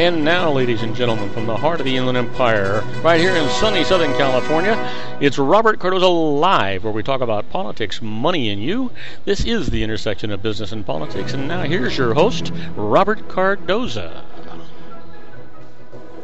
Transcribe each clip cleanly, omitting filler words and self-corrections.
And now, ladies and gentlemen, from the heart of the Inland Empire, right here in sunny Southern California, it's Robert Cardoza Live, where we talk about politics, money, and you. This is the intersection of business and politics, and now here's your host, Robert Cardoza.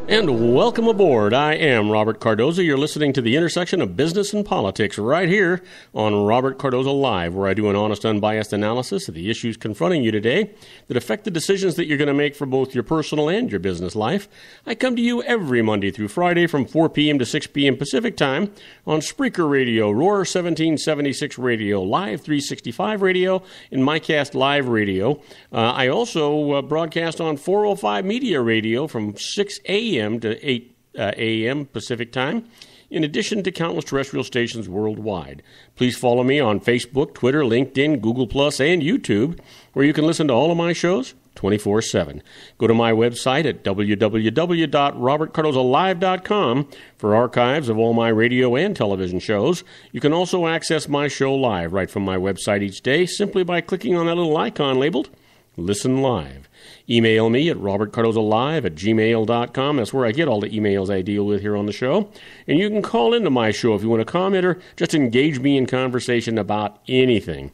And welcome aboard. I am Robert Cardoza. You're listening to the intersection of business and politics right here on Robert Cardoza Live, where I do an honest, unbiased analysis of the issues confronting you today that affect the decisions that you're going to make for both your personal and your business life. I come to you every Monday through Friday from 4 p.m. to 6 p.m. Pacific Time on Spreaker Radio, Roar 1776 Radio, Live 365 Radio, and MyCast Live Radio. I also broadcast on 405 Media Radio from 6 a.m. to 8 a.m. Pacific Time, in addition to countless terrestrial stations worldwide. Please follow me on Facebook, Twitter, LinkedIn, Google+, and YouTube, where you can listen to all of my shows 24/7. Go to my website at www.robertcardozalive.com for archives of all my radio and television shows. You can also access my show live right from my website each day simply by clicking on that little icon labeled Listen Live. Email me at robertcardozalive@gmail.com. That's where I get all the emails I deal with here on the show. And you can call into my show if you want to comment or just engage me in conversation about anything.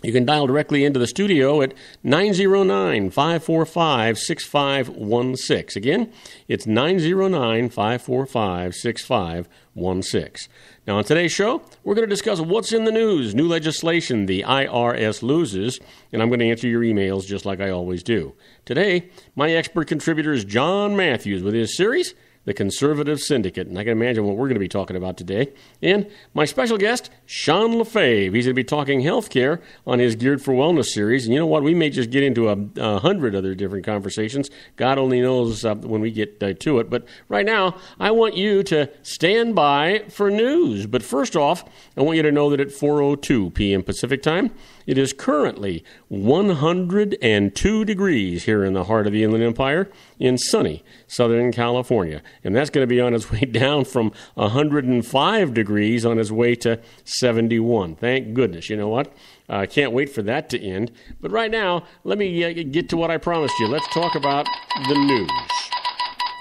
You can dial directly into the studio at 909-545-6516. Again, it's 909-545-6516. Now, on today's show, we're going to discuss what's in the news, new legislation the IRS loses, and I'm going to answer your emails just like I always do. Today, my expert contributor is John Matthews with his series, The Conservative Syndicate, and I can imagine what we're going to be talking about today. And my special guest, Sean Lefebvre. He's going to be talking healthcare on his Geared for Wellness series. And you know what? We may just get into 100 other different conversations. God only knows when we get to it. But right now, I want you to stand by for news. But first off, I want you to know that at 4:02 p.m. Pacific Time, it is currently 102 degrees here in the heart of the Inland Empire in sunny Southern California. And that's going to be on its way down from 105 degrees on its way to 71. Thank goodness. You know what? I can't wait for that to end. But right now, let me get to what I promised you. Let's talk about the news.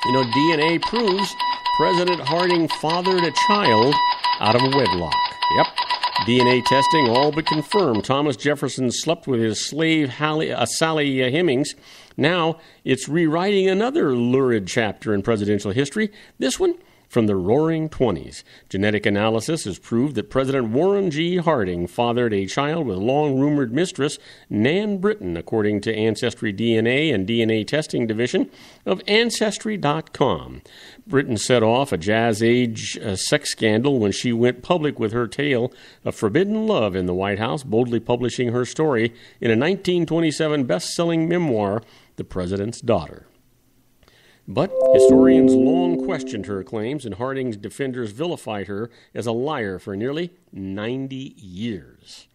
You know, DNA proves President Harding fathered a child out of wedlock. Yep. DNA testing all but confirmed Thomas Jefferson slept with his slave Sally Hemings. Now it's rewriting another lurid chapter in presidential history, this one from the Roaring '20s. Genetic analysis has proved that President Warren G. Harding fathered a child with long-rumored mistress Nan Britton, according to Ancestry DNA and DNA Testing Division of Ancestry.com. Britton set off a jazz-age sex scandal when she went public with her tale of forbidden love in the White House, boldly publishing her story in a 1927 best-selling memoir, The President's Daughter. But historians long questioned her claims, and Harding's defenders vilified her as a liar for nearly 90 years.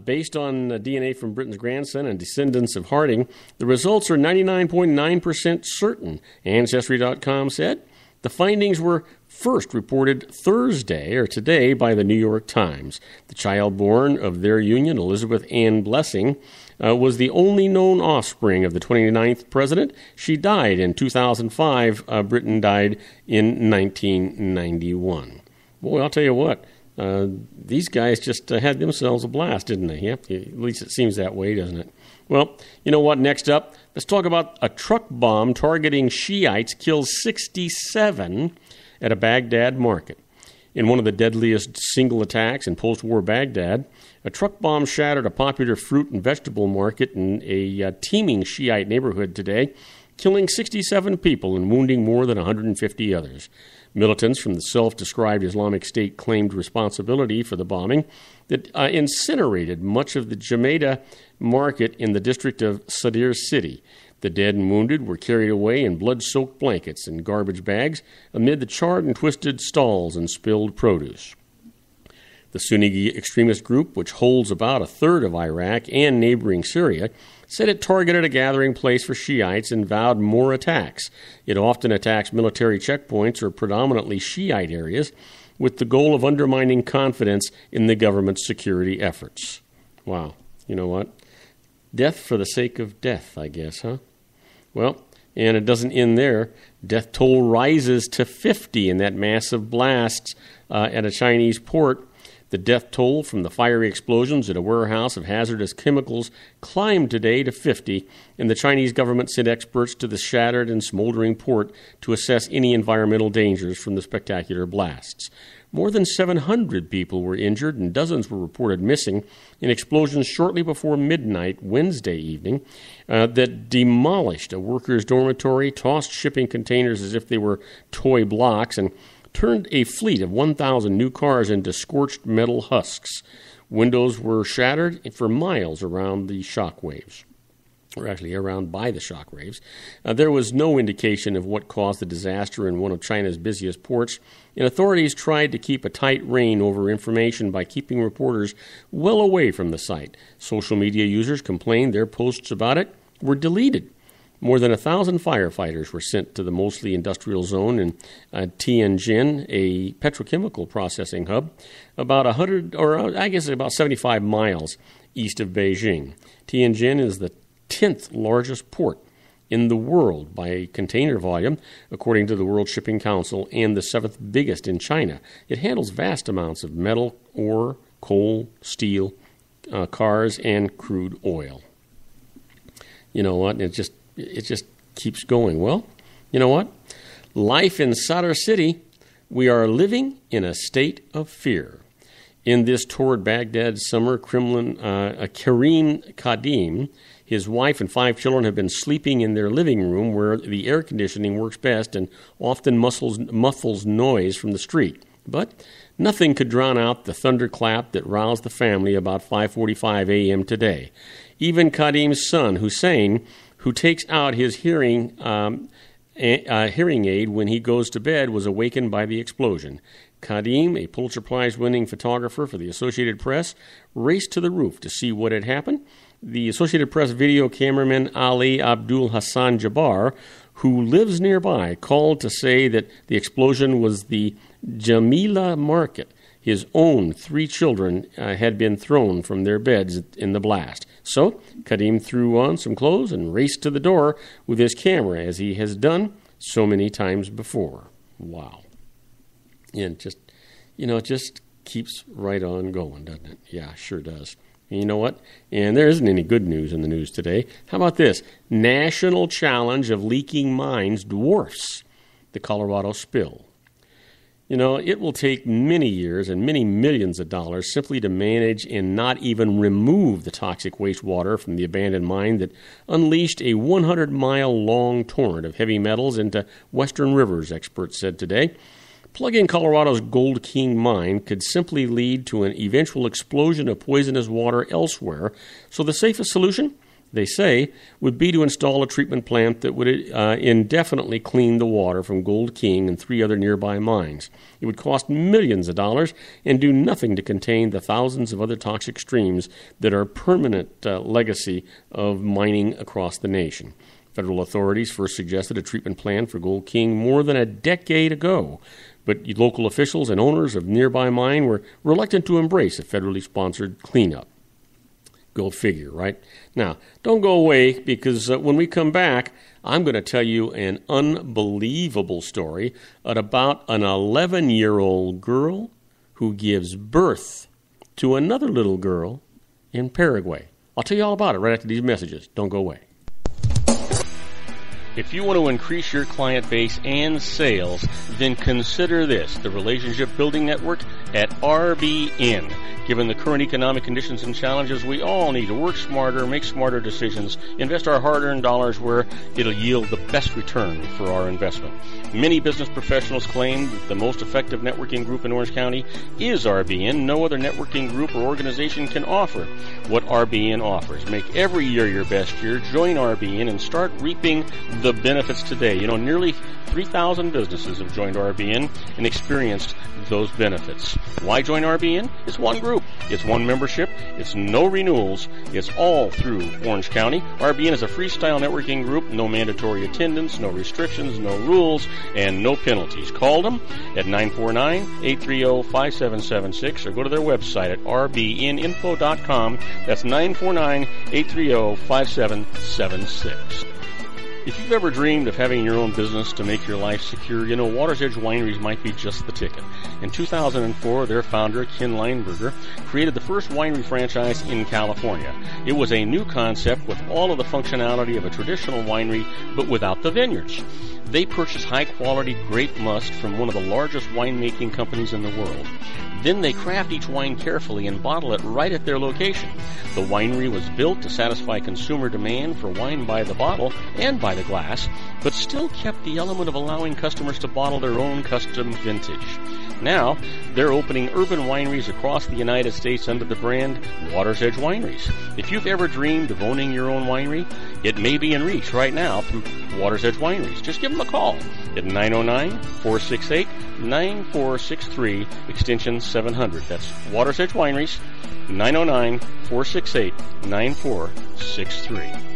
Based on DNA from Britton's grandson and descendants of Harding, the results are 99.9% certain, Ancestry.com said. The findings were first reported Thursday, or today, by the New York Times. The child born of their union, Elizabeth Ann Blessing, was the only known offspring of the 29th president. She died in 2005. Britton died in 1991. Boy, I'll tell you what. These guys just had themselves a blast, didn't they? Yeah, at least it seems that way, doesn't it? Well, you know what? Next up, let's talk about a truck bomb targeting Shiites kills 67 at a Baghdad market. In one of the deadliest single attacks in post-war Baghdad, a truck bomb shattered a popular fruit and vegetable market in a teeming Shiite neighborhood today, killing 67 people and wounding more than 150 others. Militants from the self-described Islamic State claimed responsibility for the bombing that incinerated much of the Jumeirah market in the district of Sadr City. The dead and wounded were carried away in blood-soaked blankets and garbage bags amid the charred and twisted stalls and spilled produce. The Sunni extremist group, which holds about a third of Iraq and neighboring Syria, said it targeted a gathering place for Shiites and vowed more attacks. It often attacks military checkpoints or predominantly Shiite areas with the goal of undermining confidence in the government's security efforts. Wow. You know what? Death for the sake of death, I guess, huh? Well, And it doesn't end there. Death toll rises to 50 in that massive blast at a Chinese port. The death toll from the fiery explosions at a warehouse of hazardous chemicals climbed today to 50, and the Chinese government sent experts to the shattered and smoldering port to assess any environmental dangers from the spectacular blasts. More than 700 people were injured and dozens were reported missing in explosions shortly before midnight Wednesday evening that demolished a workers' dormitory, tossed shipping containers as if they were toy blocks, and turned a fleet of 1,000 new cars into scorched metal husks. Windows were shattered for miles around the shock waves, or actually around by the shock waves. There was no indication of what caused the disaster in one of China's busiest ports, and authorities tried to keep a tight rein over information by keeping reporters well away from the site. Social media users complained their posts about it were deleted. More than 1,000 firefighters were sent to the mostly industrial zone in Tianjin, a petrochemical processing hub, about 75 miles east of Beijing. Tianjin is the 10th largest port in the world by container volume, according to the World Shipping Council, and the 7th biggest in China. It handles vast amounts of metal, ore, coal, steel, cars, and crude oil. You know what? It just keeps going. Well, you know what? Life in Sadr City, we are living in a state of fear. In this toward Baghdad summer, Karim Kadim, his wife and 5 children have been sleeping in their living room where the air conditioning works best and often muffles noise from the street. But nothing could drown out the thunderclap that roused the family about 5:45 a.m. today. Even Kadim's son, Hussein, who takes out his hearing aid when he goes to bed, was awakened by the explosion. Kadim, a Pulitzer Prize-winning photographer for the Associated Press, raced to the roof to see what had happened. The Associated Press video cameraman Ali Abdul Hassan Jabbar, who lives nearby, called to say that the explosion was the Jamila market. His own 3 children had been thrown from their beds in the blast. So Kadim threw on some clothes and raced to the door with his camera, as he has done so many times before. Wow. And it just keeps right on going, doesn't it? Yeah, sure does. And you know what? And there isn't any good news in the news today. How about this? National challenge of leaking mines dwarfs the Colorado spill. You know, it will take many years and many millions of dollars simply to manage and not even remove the toxic wastewater from the abandoned mine that unleashed a 100-mile-long torrent of heavy metals into western rivers, experts said today. Plugging Colorado's Gold King mine could simply lead to an eventual explosion of poisonous water elsewhere. So the safest solution, they say, would be to install a treatment plant that would indefinitely clean the water from Gold King and 3 other nearby mines. It would cost millions of dollars and do nothing to contain the thousands of other toxic streams that are permanent legacy of mining across the nation. Federal authorities first suggested a treatment plan for Gold King more than a decade ago, but local officials and owners of nearby mine were reluctant to embrace a federally sponsored cleanup. Go figure, right? Now, don't go away, because when we come back, I'm going to tell you an unbelievable story about an 11-year-old girl who gives birth to another little girl in Paraguay. I'll tell you all about it right after these messages. Don't go away. If you want to increase your client base and sales, then consider this, the Relationship Building Network at RBN. Given the current economic conditions and challenges, we all need to work smarter, make smarter decisions, invest our hard-earned dollars where it'll yield the best return for our investment. Many business professionals claim that the most effective networking group in Orange County is RBN. No other networking group or organization can offer what RBN offers. Make every year your best year. Join RBN and start reaping the benefits today. You know, nearly 3,000 businesses have joined RBN and experienced those benefits. Why join RBN? It's one group. It's one membership. It's no renewals. It's all through Orange County. RBN is a freestyle networking group. No mandatory attendance, no restrictions, no rules, and no penalties. Call them at 949-830-5776 or go to their website at rbninfo.com. That's 949-830-5776. If you've ever dreamed of having your own business to make your life secure, you know Water's Edge Wineries might be just the ticket. In 2004, their founder, Ken Lineberger, created the first winery franchise in California. It was a new concept with all of the functionality of a traditional winery, but without the vineyards. They purchased high-quality grape must from one of the largest winemaking companies in the world. Then they craft each wine carefully and bottle it right at their location. The winery was built to satisfy consumer demand for wine by the bottle and by the glass, but still kept the element of allowing customers to bottle their own custom vintage. Now, they're opening urban wineries across the United States under the brand Water's Edge Wineries. If you've ever dreamed of owning your own winery, it may be in reach right now through Water's Edge Wineries. Just give them a call at 909-468-9463, extension 700. That's Water's Edge Wineries, 909-468-9463.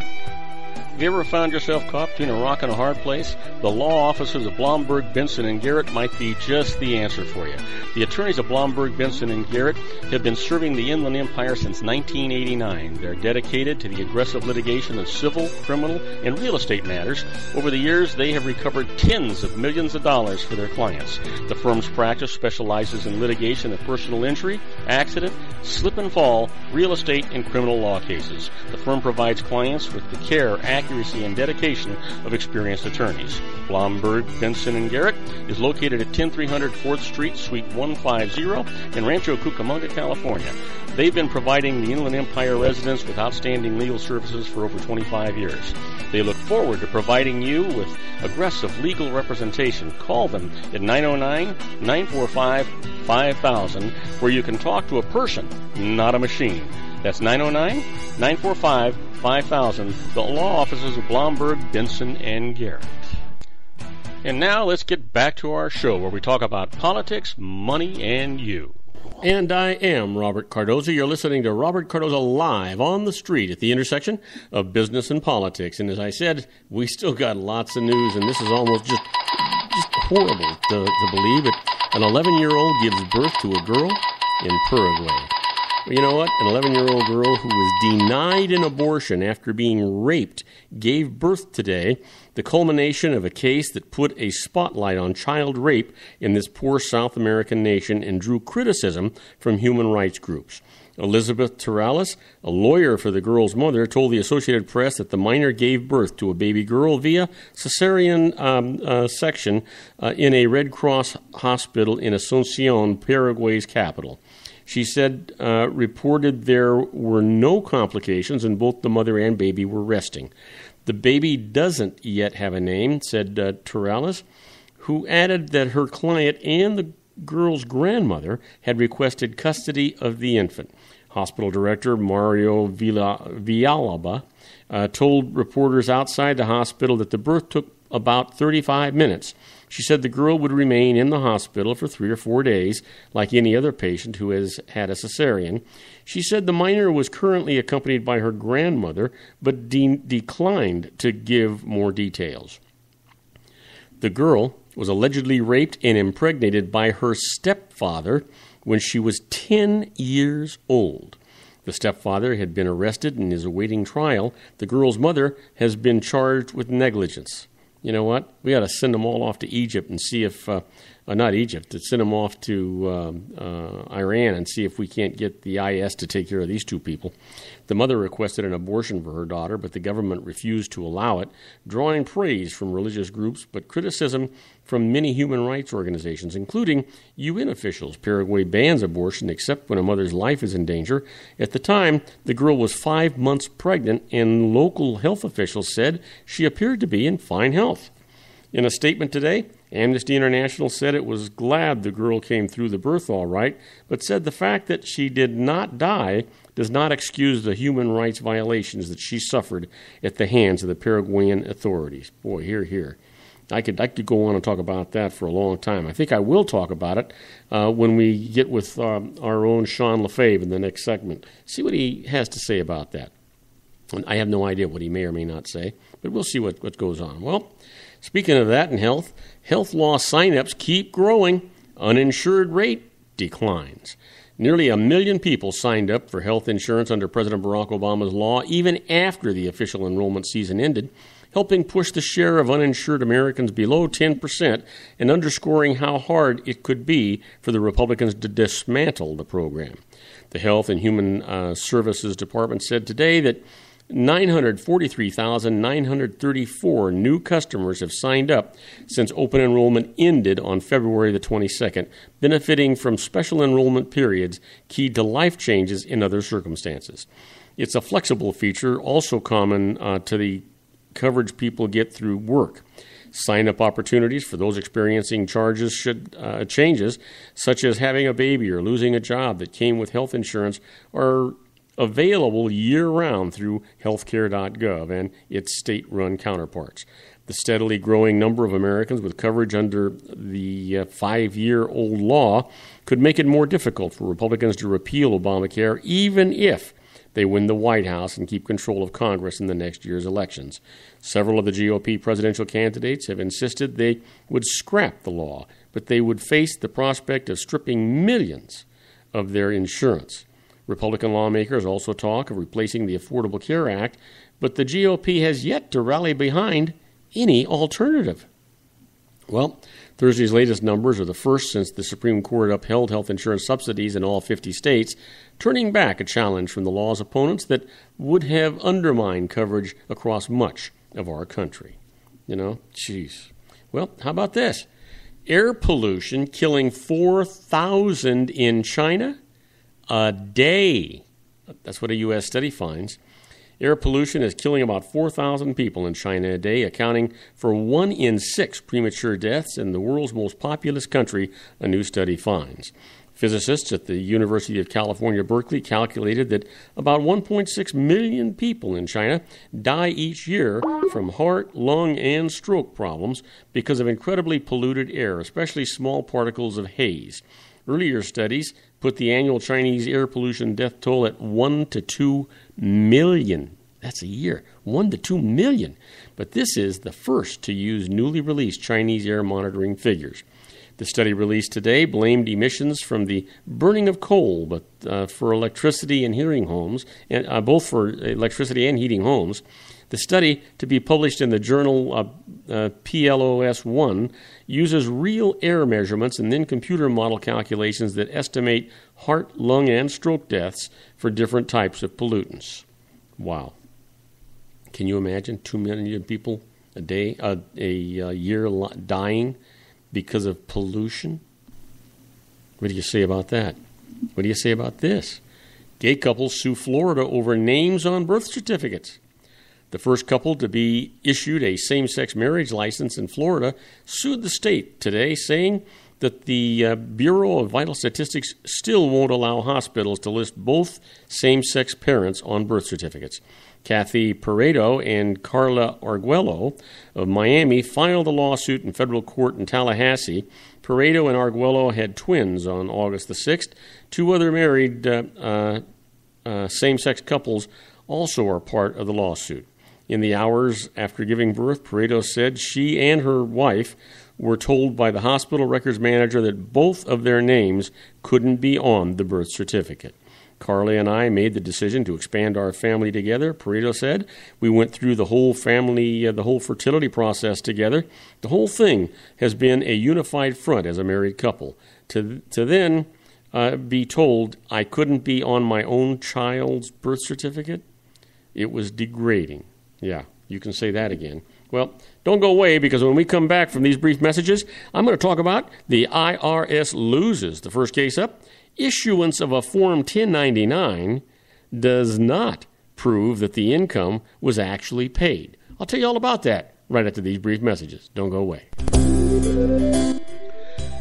Have you ever found yourself caught between a rock and a hard place? The law offices of Blomberg, Benson, and Garrett might be just the answer for you. The attorneys of Blomberg, Benson, and Garrett have been serving the Inland Empire since 1989. They're dedicated to the aggressive litigation of civil, criminal, and real estate matters. Over the years, they have recovered tens of millions of dollars for their clients. The firm's practice specializes in litigation of personal injury, accident, slip and fall, real estate, and criminal law cases. The firm provides clients with the care, accuracy, and dedication of experienced attorneys. Blomberg, Benson, and Garrett is located at 10300 4th Street, Suite 150 in Rancho Cucamonga, California. They've been providing the Inland Empire residents with outstanding legal services for over 25 years. They look forward to providing you with aggressive legal representation. Call them at 909-945-5000, where you can talk to a person, not a machine. That's 909-945-5000, the law offices of Blomberg, Benson, and Garrett. And now let's get back to our show where we talk about politics, money, and you. And I am Robert Cardoza. You're listening to Robert Cardoza live on the street at the intersection of business and politics. And as I said, we still got lots of news, and this is almost just horrible to believe it. An 11-year-old gives birth to a girl in Paraguay. Well, you know what? An 11-year-old girl who was denied an abortion after being raped gave birth today, the culmination of a case that put a spotlight on child rape in this poor South American nation and drew criticism from human rights groups. Elizabeth Torrales, a lawyer for the girl's mother, told the Associated Press that the minor gave birth to a baby girl via cesarean section in a Red Cross hospital in Asunción, Paraguay's capital. She said, reported there were no complications and both the mother and baby were resting. The baby doesn't yet have a name, said Torrales, who added that her client and the girl's grandmother had requested custody of the infant. Hospital director Mario Villalba told reporters outside the hospital that the birth took about 35 minutes. She said the girl would remain in the hospital for 3 or 4 days, like any other patient who has had a cesarean. She said the minor was currently accompanied by her grandmother, but declined to give more details. The girl was allegedly raped and impregnated by her stepfather when she was 10 years old. The stepfather had been arrested and is awaiting trial. The girl's mother has been charged with negligence. You know what? We got to send them all off to Egypt and see if, not Egypt, to send them off to Iran and see if we can't get the IS to take care of these two people. The mother requested an abortion for her daughter, but the government refused to allow it, drawing praise from religious groups, but criticism from many human rights organizations, including UN officials. Paraguay bans abortion except when a mother's life is in danger. At the time, the girl was 5 months pregnant, and local health officials said she appeared to be in fine health. In a statement today, Amnesty International said it was glad the girl came through the birth all right, but said the fact that she did not die does not excuse the human rights violations that she suffered at the hands of the Paraguayan authorities. Boy, hear, hear. I could go on and talk about that for a long time. I think I will talk about it when we get with our own Sean Lefebvre in the next segment. See what he has to say about that. And I have no idea what he may or may not say, but we'll see what goes on. Well, speaking of that in health law sign-ups keep growing. Uninsured rate declines. Nearly 1 million people signed up for health insurance under President Barack Obama's law, even after the official enrollment season ended. helping push the share of uninsured Americans below 10% and underscoring how hard it could be for the Republicans to dismantle the program. The Health and Human Services Department said today that 943,934 new customers have signed up since open enrollment ended on February the 22nd, benefiting from special enrollment periods keyed to life changes in other circumstances. It's a flexible feature, also common to the coverage people get through work. Sign-up opportunities for those experiencing changes, such as having a baby or losing a job that came with health insurance, are available year-round through healthcare.gov and its state-run counterparts. The steadily growing number of Americans with coverage under the 5-year-old law could make it more difficult for Republicans to repeal Obamacare, even if they win the White House and keep control of Congress in the next year's elections. Several of the GOP presidential candidates have insisted they would scrap the law, but they would face the prospect of stripping millions of their insurance. Republican lawmakers also talk of replacing the Affordable Care Act, but the GOP has yet to rally behind any alternative. Well, Thursday's latest numbers are the first since the Supreme Court upheld health insurance subsidies in all 50 states, turning back a challenge from the law's opponents that would have undermined coverage across much of our country. Jeez. Well, how about this? Air pollution killing 4,000 in China a day. That's what a U.S. study finds. Air pollution is killing about 4,000 people in China a day, accounting for 1 in 6 premature deaths in the world's most populous country, a new study finds. Physicists at the University of California, Berkeley calculated that about 1.6 million people in China die each year from heart, lung, and stroke problems because of incredibly polluted air, especially small particles of haze. Earlier studies put the annual Chinese air pollution death toll at 1 to 2 million. That's a year. 1 to 2 million. But this is the first to use newly released Chinese air monitoring figures. The study released today blamed emissions from the burning of coal, but for electricity and heating homes, and both for electricity and heating homes. The study, to be published in the journal PLOS 1, uses real air measurements and then computer model calculations that estimate heart, lung, and stroke deaths for different types of pollutants. Wow. Can you imagine 2 million people a day, a year dying because of pollution? What do you say about that? What do you say about this? Gay couples sue Florida over names on birth certificates. The first couple to be issued a same-sex marriage license in Florida sued the state today, saying that the Bureau of Vital Statistics still won't allow hospitals to list both same-sex parents on birth certificates. Kathy Pareto and Carla Arguello of Miami filed a lawsuit in federal court in Tallahassee. Pareto and Arguello had twins on August the 6th. 2 other married same-sex couples also are part of the lawsuit. In the hours after giving birth, Pareto said she and her wife were told by the hospital records manager that both of their names couldn't be on the birth certificate. Carly and I made the decision to expand our family together, Pareto said. We went through the whole family, the whole fertility process together. The whole thing has been a unified front as a married couple. To then be told I couldn't be on my own child's birth certificate, it was degrading. Yeah, you can say that again. Well, don't go away, because when we come back from these brief messages, I'm going to talk about the IRS loses. The first case up, issuance of a Form 1099 does not prove that the income was actually paid. I'll tell you all about that right after these brief messages. Don't go away.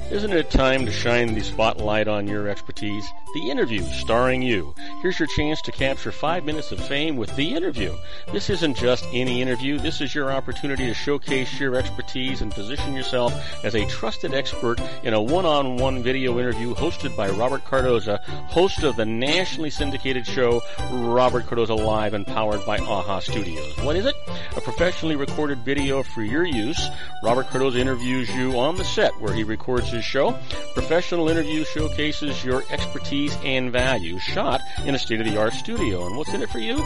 Isn't it time to shine the spotlight on your expertise? The Interview, starring you. Here's your chance to capture 5 minutes of fame with The Interview. This isn't just any interview. This is your opportunity to showcase your expertise and position yourself as a trusted expert in a one-on-one video interview hosted by Robert Cardoza, host of the nationally syndicated show Robert Cardoza Live and powered by AHA Studios. What is it? A professionally recorded video for your use. Robert Cardoza interviews you on the set where he records his show. Professional interview showcases your expertise and value, shot in a state-of-the-art studio. And what's in it for you?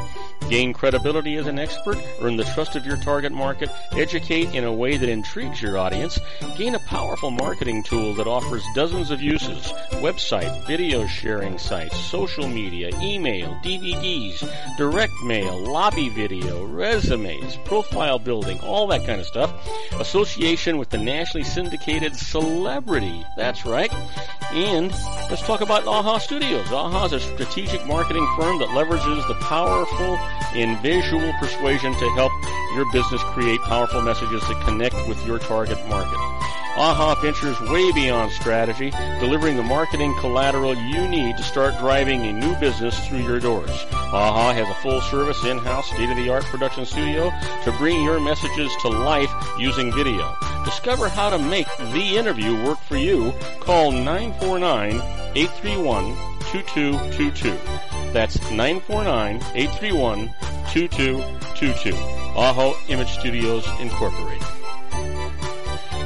Gain credibility as an expert, earn the trust of your target market, educate in a way that intrigues your audience, gain a powerful marketing tool that offers dozens of uses, website, video sharing sites, social media, email, DVDs, direct mail, lobby video, resumes, profile building, all that kind of stuff. Association with the nationally syndicated celebrity. That's right. And let's talk about AHA Studios. AHA is a strategic marketing firm that leverages the powerful in visual persuasion to help your business create powerful messages that connect with your target market. AHA ventures way beyond strategy, delivering the marketing collateral you need to start driving a new business through your doors. AHA has a full-service, in-house, state-of-the-art production studio to bring your messages to life using video. Discover how to make the interview work for you. Call 949-831-2222. That's 949-831-2222. AHA Image Studios Incorporated.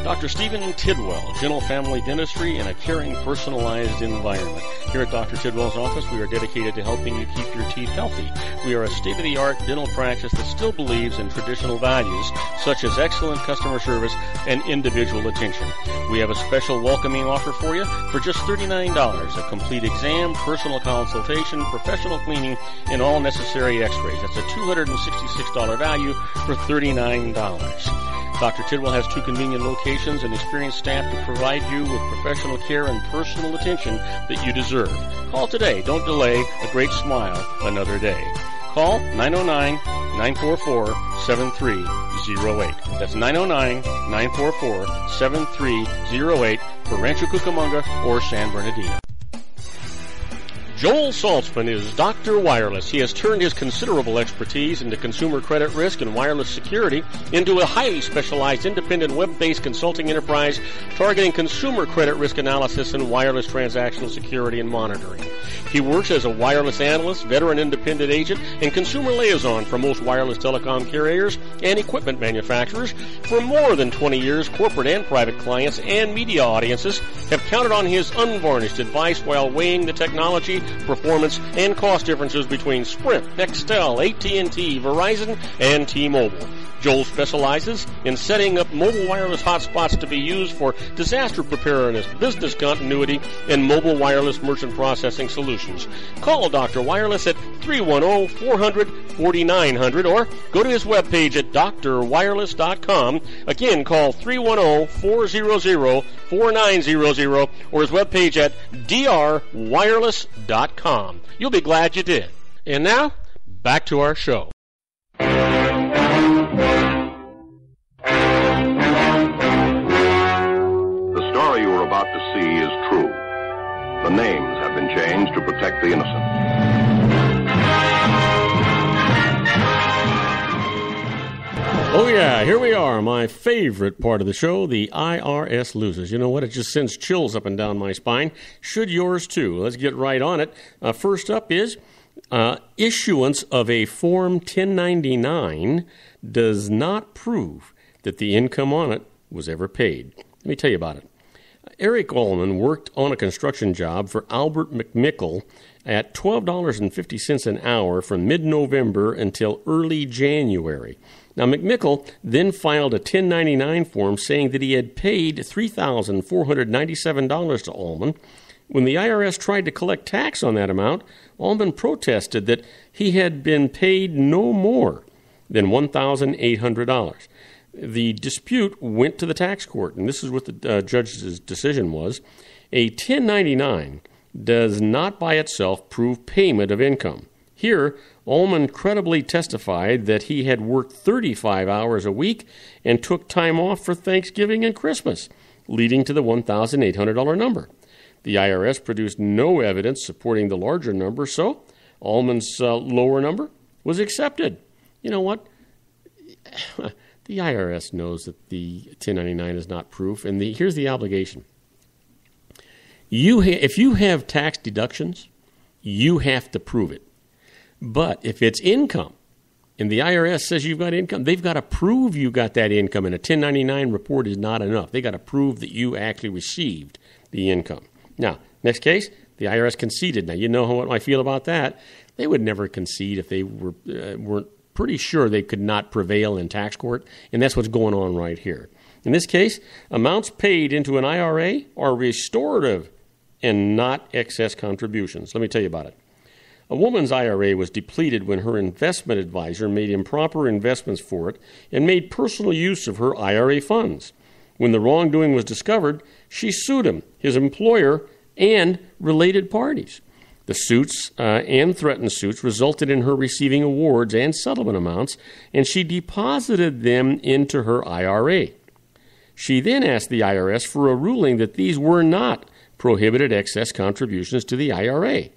Dr. Stephen Tidwell, Gentle Family Dentistry in a caring, personalized environment. Here at Dr. Tidwell's office, we are dedicated to helping you keep your teeth healthy. We are a state-of-the-art dental practice that still believes in traditional values, such as excellent customer service and individual attention. We have a special welcoming offer for you for just $39, a complete exam, personal consultation, professional cleaning, and all necessary x-rays. That's a $266 value for $39. Dr. Tidwell has 2 convenient locations and experienced staff to provide you with professional care and personal attention that you deserve. Call today. Don't delay. A great smile another day. Call 909-944-7308. That's 909-944-7308 for Rancho Cucamonga or San Bernardino. Joel Saltzman is Dr. Wireless. He has turned his considerable expertise into consumer credit risk and wireless security into a highly specialized independent web-based consulting enterprise targeting consumer credit risk analysis and wireless transactional security and monitoring. He works as a wireless analyst, veteran independent agent, and consumer liaison for most wireless telecom carriers and equipment manufacturers. For more than 20 years, corporate and private clients and media audiences have counted on his unvarnished advice while weighing the technology, performance, and cost differences between Sprint, Nextel, AT&T, Verizon, and T-Mobile. Joel specializes in setting up mobile wireless hotspots to be used for disaster preparedness, business continuity, and mobile wireless merchant processing solutions. Call Dr. Wireless at 310-400-4900 or go to his webpage at drwireless.com. Again, call 310-400-4900 or his webpage at drwireless.com. You'll be glad you did. And now, back to our show. The story you are about to see is true. The names have been changed to protect the innocent. Oh yeah, here we are, my favorite part of the show, the IRS loses. You know what? It just sends chills up and down my spine. Should yours too. Let's get right on it. First up is issuance of a Form 1099 does not prove that the income on it was ever paid. Let me tell you about it. Eric Allman worked on a construction job for Albert McMickle at $12.50 an hour from mid-November until early January. Now, McMickle then filed a 1099 form saying that he had paid $3,497 to Allman. When the IRS tried to collect tax on that amount, Allman protested that he had been paid no more than $1,800. The dispute went to the tax court, and this is what the judge's decision was. A 1099 does not by itself prove payment of income. Here, Allman credibly testified that he had worked 35 hours a week and took time off for Thanksgiving and Christmas, leading to the $1,800 number. The IRS produced no evidence supporting the larger number, so Allman's lower number was accepted. You know what? The IRS knows that the 1099 is not proof, and here's the obligation. If you have tax deductions, you have to prove it. But if it's income, and the IRS says you've got income, they've got to prove you got that income, and a 1099 report is not enough. They've got to prove that you actually received the income. Now, next case, the IRS conceded. Now, you know what I feel about that. They would never concede if they weren't pretty sure they could not prevail in tax court, and that's what's going on right here. In this case, amounts paid into an IRA are restorative and not excess contributions. Let me tell you about it. A woman's IRA was depleted when her investment advisor made improper investments for it and made personal use of her IRA funds. When the wrongdoing was discovered, she sued him, his employer, and related parties. The suits and threatened suits resulted in her receiving awards and settlement amounts, and she deposited them into her IRA. She then asked the IRS for a ruling that these were not prohibited excess contributions to the IRA.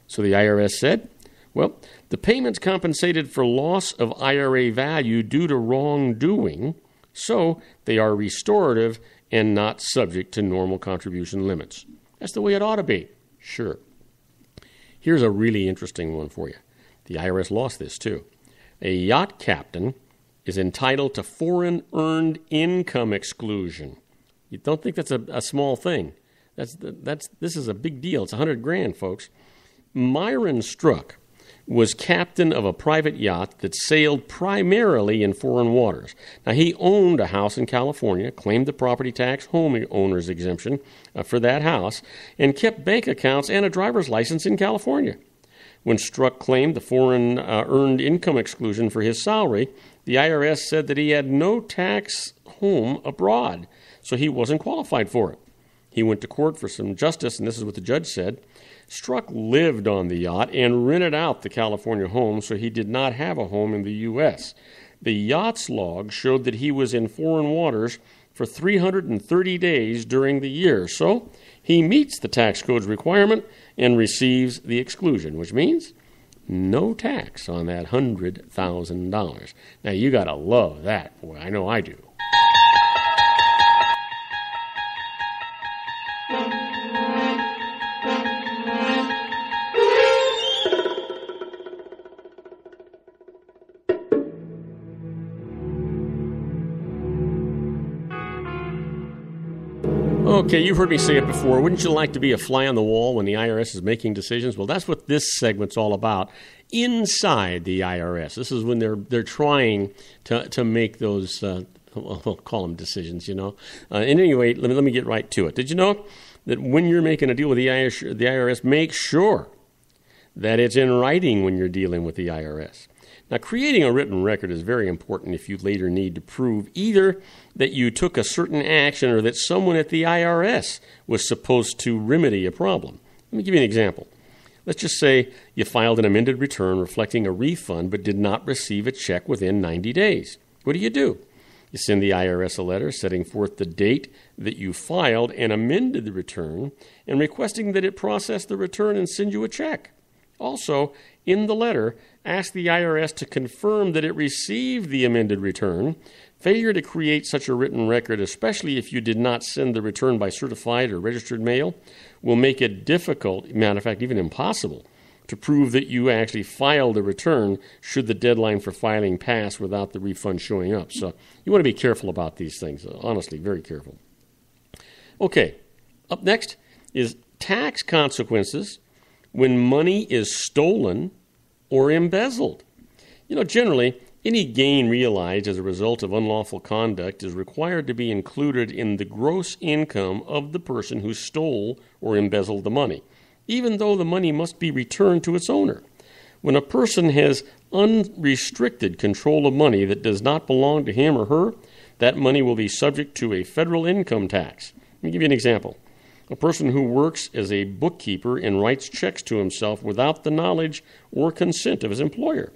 So the IRS said, well, the payments compensated for loss of IRA value due to wrongdoing, so they are restorative and not subject to normal contribution limits. That's the way it ought to be. Sure. Here's a really interesting one for you. The IRS lost this too. A yacht captain is entitled to foreign earned income exclusion. You don't think that's a small thing. This is a big deal. It's $100,000, folks. Myron Struck was captain of a private yacht that sailed primarily in foreign waters. Now, he owned a house in California, claimed the property tax homeowner's exemption for that house, and kept bank accounts and a driver's license in California. When Struck claimed the foreign earned income exclusion for his salary, the IRS said that he had no tax home abroad, so he wasn't qualified for it. He went to court for some justice, and this is what the judge said. Struck lived on the yacht and rented out the California home, so he did not have a home in the U.S. The yacht's log showed that he was in foreign waters for 330 days during the year, so he meets the tax code's requirement and receives the exclusion, which means no tax on that $100,000. Now, you got to love that. Boy, I know I do. Okay, you've heard me say it before. Wouldn't you like to be a fly on the wall when the IRS is making decisions? Well, that's what this segment's all about. Inside the IRS, this is when they're trying to make those, we'll call them decisions, you know. Anyway, let me get right to it. Did you know that when you're making a deal with the IRS, make sure that it's in writing when you're dealing with the IRS? Now, creating a written record is very important if you later need to prove either that you took a certain action or that someone at the IRS was supposed to remedy a problem. Let me give you an example. Let's just say you filed an amended return reflecting a refund but did not receive a check within 90 days. What do? You send the IRS a letter setting forth the date that you filed and amended the return and requesting that it process the return and send you a check. Also, in the letter, ask the IRS to confirm that it received the amended return. Failure to create such a written record, especially if you did not send the return by certified or registered mail, will make it difficult, matter of fact, even impossible, to prove that you actually filed a return should the deadline for filing pass without the refund showing up. So you want to be careful about these things, honestly, very careful. Okay, up next is tax consequences when money is stolen or embezzled. You know, generally, any gain realized as a result of unlawful conduct is required to be included in the gross income of the person who stole or embezzled the money, even though the money must be returned to its owner. When a person has unrestricted control of money that does not belong to him or her, that money will be subject to a federal income tax. Let me give you an example. A person who works as a bookkeeper and writes checks to himself without the knowledge or consent of his employer.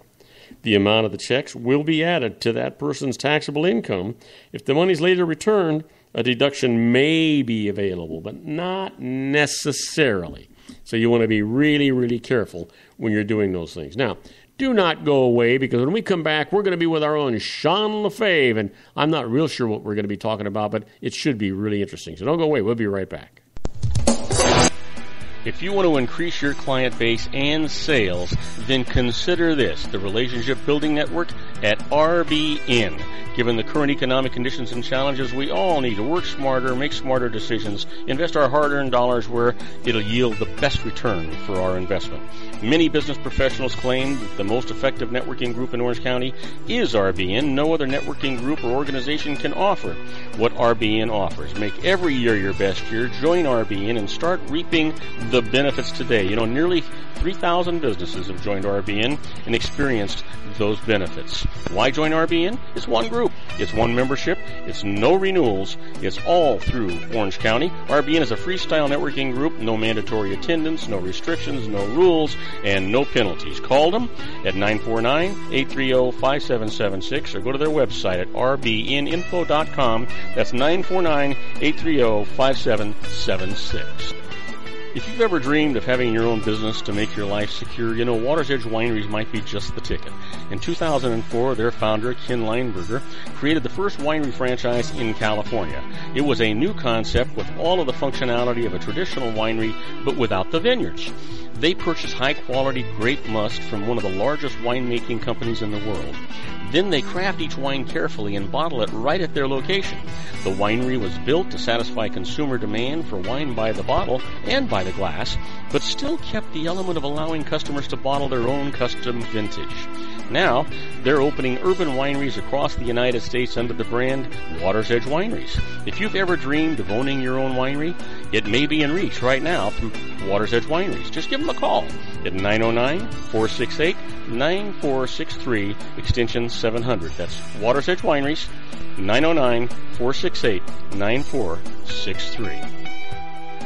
The amount of the checks will be added to that person's taxable income. If the money is later returned, a deduction may be available, but not necessarily. So you want to be really, really careful when you're doing those things. Now, do not go away, because when we come back, we're going to be with our own Sean LaFave, and I'm not real sure what we're going to be talking about, but it should be really interesting. So don't go away. We'll be right back. If you want to increase your client base and sales, then consider this, the Relationship Building Network at RBN. Given the current economic conditions and challenges, we all need to work smarter, make smarter decisions, invest our hard-earned dollars where it'll yield the best return for our investment. Many business professionals claim that the most effective networking group in Orange County is RBN. No other networking group or organization can offer what RBN offers. Make every year your best year. Join RBN and start reaping the benefits today. You know, nearly 3,000 businesses have joined RBN and experienced those benefits. Why join RBN? It's one group. It's one membership. It's no renewals. It's all through Orange County. RBN is a freestyle networking group. No mandatory attendance, no restrictions, no rules, and no penalties. Call them at 949-830-5776 or go to their website at rbninfo.com. That's 949-830-5776. If you've ever dreamed of having your own business to make your life secure, you know Water's Edge Wineries might be just the ticket. In 2004, their founder, Ken Lineberger, created the first winery franchise in California. It was a new concept with all of the functionality of a traditional winery, but without the vineyards. They purchased high-quality grape must from one of the largest winemaking companies in the world. Then they craft each wine carefully and bottle it right at their location. The winery was built to satisfy consumer demand for wine by the bottle and by the glass, but still kept the element of allowing customers to bottle their own custom vintage. Now, they're opening urban wineries across the United States under the brand Water's Edge Wineries. If you've ever dreamed of owning your own winery, it may be in reach right now through Water's Edge Wineries. Just give them a call at 909-468-9463, extension 700. That's Water's Edge Wineries, 909-468-9463.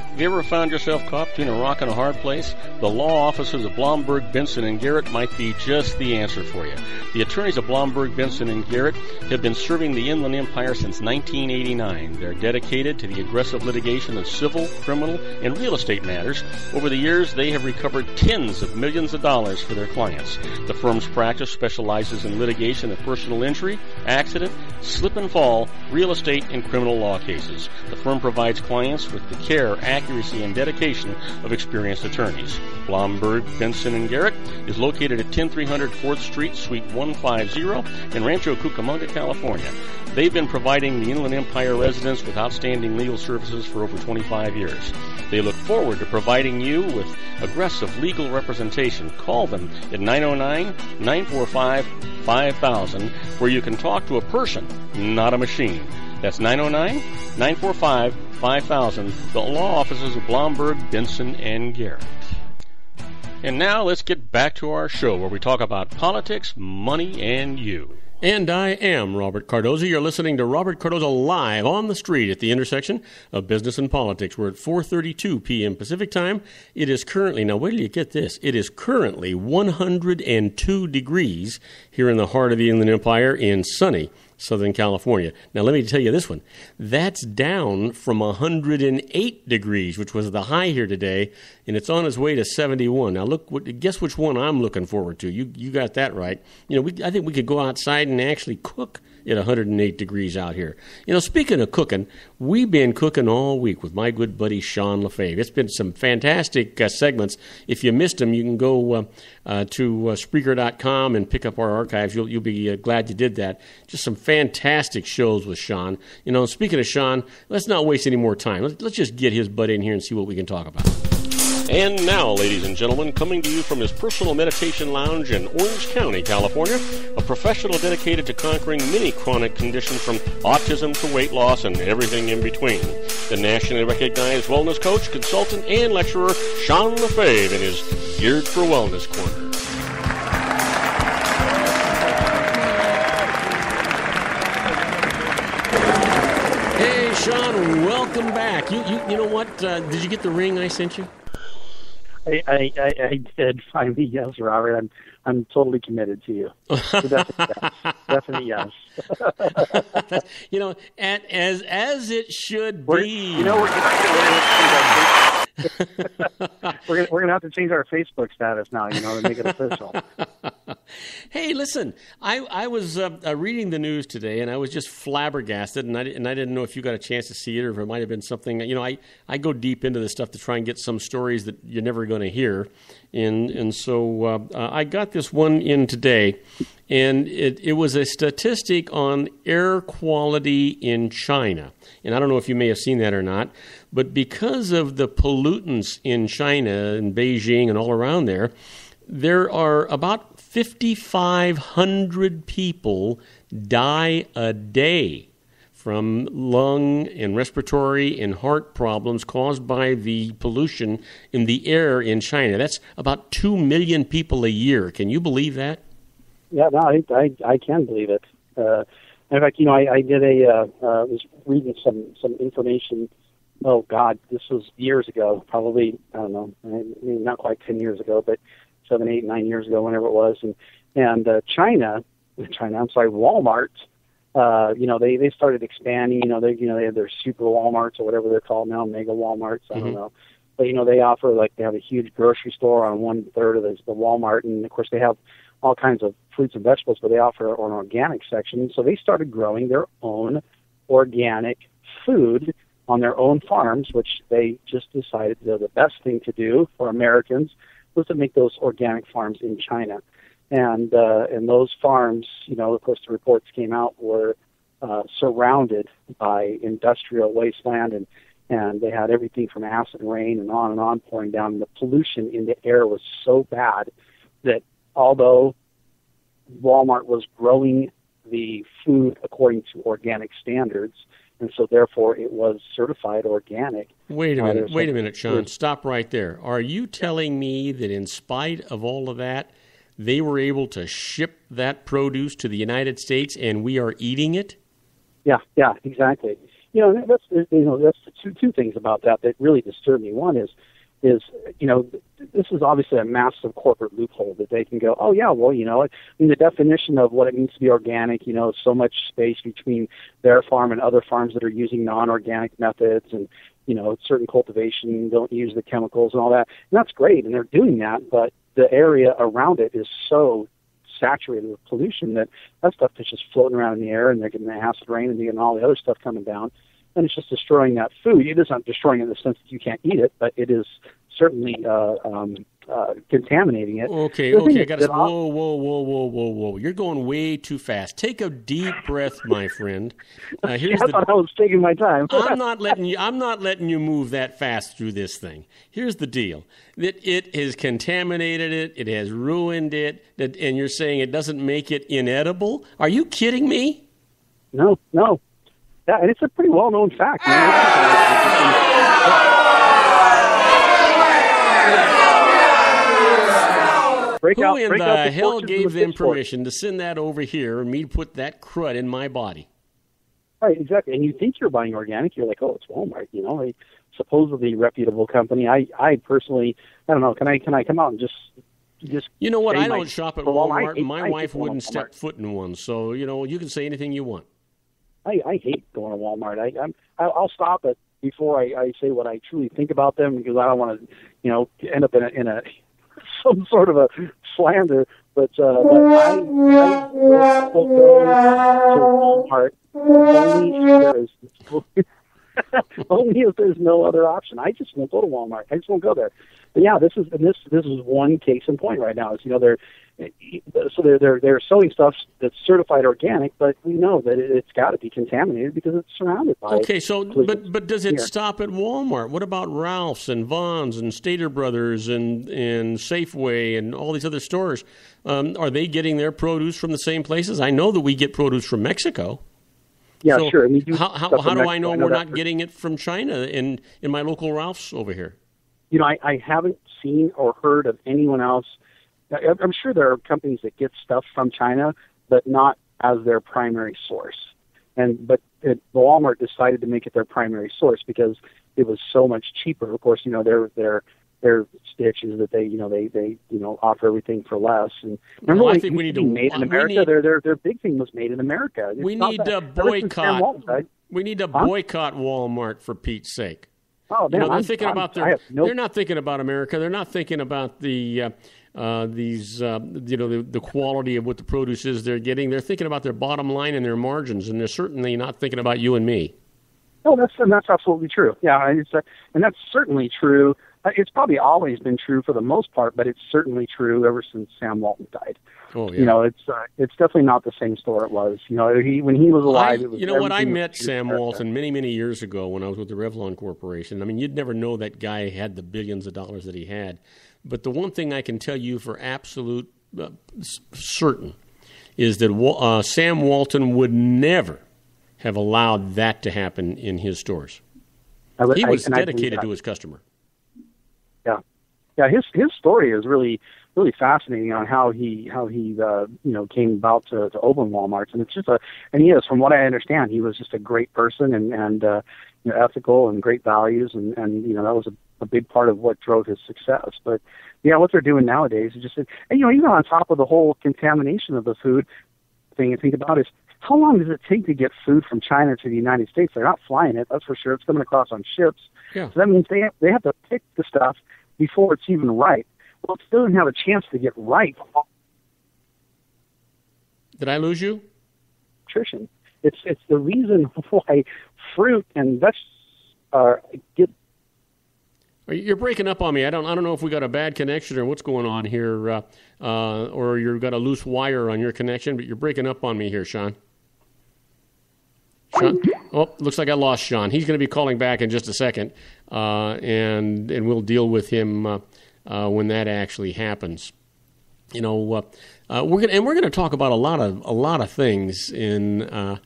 Have you ever found yourself caught between a rock and a hard place? The law offices of Blomberg, Benson, and Garrett might be just the answer for you. The attorneys of Blomberg, Benson, and Garrett have been serving the Inland Empire since 1989. They're dedicated to the aggressive litigation of civil, criminal, and real estate matters. Over the years, they have recovered tens of millions of dollars for their clients. The firm's practice specializes in litigation of personal injury, accident, slip and fall, real estate, and criminal law cases. The firm provides clients with the care, accuracy, and dedication of experienced attorneys. Blomberg, Benson, and Garrett is located at 10300 4th Street, Suite 150 in Rancho Cucamonga, California. They've been providing the Inland Empire residents with outstanding legal services for over 25 years. They look forward to providing you with aggressive legal representation. Call them at 909-945-5000, where you can talk to a person, not a machine. That's 909-945-5000, the law offices of Blomberg, Benson, and Garrett. And now let's get back to our show where we talk about politics, money, and you. And I am Robert Cardoza. You're listening to Robert Cardoza live on the street at the intersection of business and politics. We're at 4:32 p.m. Pacific time. It is currently, now wait till you get this, it is currently 102 degrees here in the heart of the Inland Empire in sunny Southern California. Now, let me tell you this one. That's down from 108 degrees, which was the high here today, and it's on its way to 71. Now, guess which one I'm looking forward to. You got that right. You know, I think we could go outside and actually cook at 108 degrees out here. You know, speaking of cooking, we've been cooking all week with my good buddy Sean LaFave. It's been some fantastic segments. If you missed them, you can go to Spreaker.com and pick up our archives. You'll be glad you did that. Just some fantastic shows with Sean. You know, speaking of Sean, let's not waste any more time. Let's just get his butt in here and see what we can talk about. And now, ladies and gentlemen, coming to you from his personal meditation lounge in Orange County, California, a professional dedicated to conquering many chronic conditions from autism to weight loss and everything in between. The nationally recognized wellness coach, consultant, and lecturer, Sean LaFave, in his Geared for Wellness Corner. Hey, Sean, welcome back. You know what? Did you get the ring I sent you? I did finally, yes, Robert. I'm totally committed to you. So definitely yes. You know, as it should be. We're gonna have to change our Facebook status now. You know, to make it official. Hey, listen, I was reading the news today, and I was just flabbergasted, and I didn't know if you got a chance to see it or if it might have been something. I go deep into this stuff to try and get some stories that you're never going to hear, and so I got this one in today, and it was a statistic on air quality in China. And I don't know if you may have seen that or not, but because of the pollutants in China and Beijing and all around there are about 5,500 people die a day from lung and respiratory and heart problems caused by the pollution in the air in China. That's about 2 million people a year. Can you believe that? Yeah, no, I can believe it. In fact, I did was reading some information. Oh God, this was years ago, probably, I don't know, maybe not quite 10 years ago, but 7, 8, 9 years ago, whenever it was, and Walmart, they started expanding. They have their super Walmarts or whatever they're called now, mega Walmarts. I don't know, but they offer, like, they have a huge grocery store on 1/3 of the Walmart, and of course they have all kinds of fruits and vegetables, but they offer an organic section. So they started growing their own organic food on their own farms, which they just decided the best thing to do for Americans was to make those organic farms in China. And those farms, of course, the reports came out, were surrounded by industrial wasteland, and they had everything from acid rain and on pouring down. And the pollution in the air was so bad that although Walmart was growing the food according to organic standards, and so therefore it was certified organic. Wait a minute, Sean. Stop right there. Are you telling me that in spite of all of that, they were able to ship that produce to the United States and we are eating it? Yeah, exactly. That's the two things about that really disturb me. One is this is obviously a massive corporate loophole that they can go, oh yeah, well, the definition of what it means to be organic, so much space between their farm and other farms that are using non-organic methods, and certain cultivation, don't use the chemicals and all that. And that's great, and they're doing that, but the area around it is so saturated with pollution that stuff is just floating around in the air, and they're getting the acid rain, and they're getting all the other stuff coming down. And it's just destroying that food. It is not destroying it in the sense that you can't eat it, but it is certainly contaminating it. Okay. I got to. Whoa! You're going way too fast. Take a deep breath, my friend. I thought I was taking my time. I'm not letting you move that fast through this thing. Here's the deal: that it has contaminated it. It has ruined it. And you're saying it doesn't make it inedible? Are you kidding me? No. Yeah, and it's a pretty well-known fact. Who in the hell gave them permission to send that over here and me put that crud in my body? Right, exactly. And you think you're buying organic, you're like, oh, it's Walmart, a supposedly reputable company. I personally, I don't know, can I come out and just you know what? I don't shop at Walmart. My wife wouldn't step foot in one, so you can say anything you want. I hate going to Walmart. I'll stop it before I say what I truly think about them, because I don't want to, end up in a some sort of a slander. But I will go to Walmart only if there's no other option. I just won't go to Walmart. I just won't go there. But yeah, this is one case in point right now. Is they're selling stuff that's certified organic, but we know that it's got to be contaminated because it's surrounded by. Okay, so but does it stop at Walmart? What about Ralph's and Vons and Stater Brothers and Safeway and all these other stores? Are they getting their produce from the same places? I know that we get produce from Mexico. Yeah, so sure. And how do I know we're not getting it from China in my local Ralph's over here? I haven't seen or heard of anyone else. I'm sure there are companies that get stuff from China, but not as their primary source. But Walmart decided to make it their primary source because it was so much cheaper. Of course, their stitch is that they offer everything for less. And remember, I think we need to made in America. Their big thing was made in America. We need to boycott. We need to boycott Walmart, for Pete's sake. Oh, man, they're thinking about they're not thinking about America. They're not thinking about the the quality of what the produce is they're getting. They're thinking about their bottom line and their margins, and they're certainly not thinking about you and me. Oh, that's absolutely true. Yeah, and that's certainly true. It's probably always been true for the most part, but it's certainly true ever since Sam Walton died. Oh, yeah. You know, it's definitely not the same store it was. You know, when he was alive, it was. You know what? I met Sam Walton many years ago when I was with the Revlon Corporation. I mean, you'd never know that guy had the billions of dollars that he had. But the one thing I can tell you for absolute certain is that Sam Walton would never have allowed that to happen in his stores. He was dedicated to his customer. Yeah, his story is really fascinating on how he came about to open Walmart, and it's just and he is, from what I understand, he was just a great person and ethical and great values, and that was a big part of what drove his success. But yeah, what they're doing nowadays is just, and even on top of the whole contamination of the food thing, you think about is how long does it take to get food from China to the United States? They're not flying it, that's for sure. It's coming across on ships. Yeah. So that means they have to pick the stuff before it's even ripe. Well, it still doesn't have a chance to get ripe. Did I lose you? Nutrition. It's the reason why fruit and vegetables get. You're breaking up on me. I don't know if we got a bad connection or what's going on here, or you've got a loose wire on your connection, but you're breaking up on me here, Sean. Sean? Oh, looks like I lost Sean. He's going to be calling back in just a second, and we'll deal with him when that actually happens. We're going to talk about a lot of things and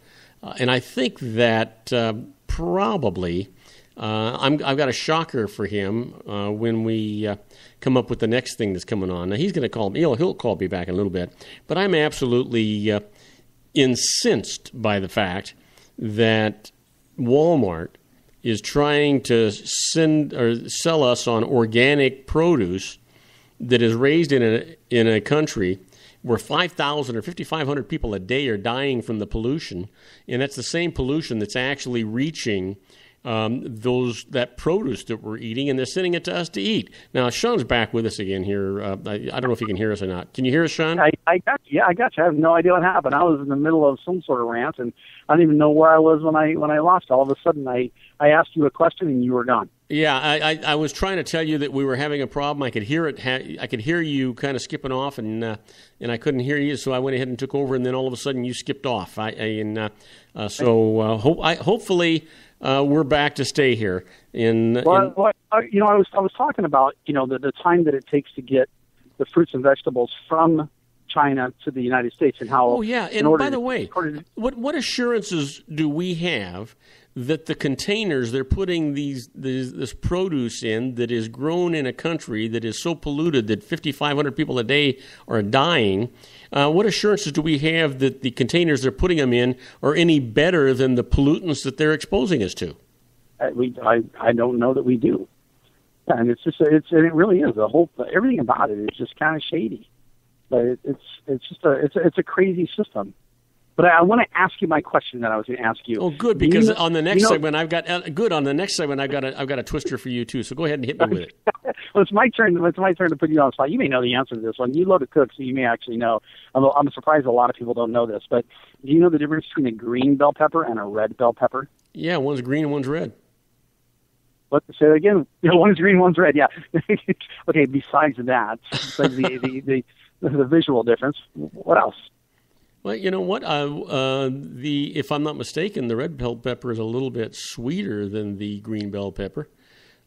I think that probably I've got a shocker for him when we come up with the next thing that's coming on. Now he's going to call me. He'll call me back in a little bit, but I'm absolutely incensed by the fact that Walmart is trying to send or sell us on organic produce that is raised in a country where 5,000 or 5,500 people a day are dying from the pollution, and that's the same pollution that's actually reaching that produce that we're eating, and they're sending it to us to eat. Now, Sean's back with us again here. I don't know if you can hear us or not. Can you hear us, Sean? I got you. I have no idea what happened. I was in the middle of some sort of rant, and I don't even know where I was when I lost. All of a sudden, I asked you a question, and you were gone. Yeah, I was trying to tell you that we were having a problem. I could hear it. I could hear you kind of skipping off, and I couldn't hear you, so I went ahead and took over. And then all of a sudden, you skipped off. Hopefully we're back to stay here. I was talking about the time that it takes to get the fruits and vegetables from China to the United States, and how. Oh yeah, and by the way, what assurances do we have that the containers they're putting this produce in that is grown in a country that is so polluted that 5,500 people a day are dying? What assurances do we have that the containers they're putting them in are any better than the pollutants that they're exposing us to? I don't know that we do, and it really is everything about it is just kind of shady, but it's a crazy system. But I want to ask you my question that I was going to ask you. Oh, good, because on the next segment I've got a twister for you too. So go ahead and hit me with it. Well, it's my turn. It's my turn to put you on the spot. You may know the answer to this one. You love to cook, so you may actually know. I'm surprised a lot of people don't know this. But do you know the difference between a green bell pepper and a red bell pepper? Yeah, one's green and one's red. What? Say that again. One's green, one's red. Yeah. Okay. Besides that, the visual difference. What else? Well, you know what? If I'm not mistaken, the red bell pepper is a little bit sweeter than the green bell pepper.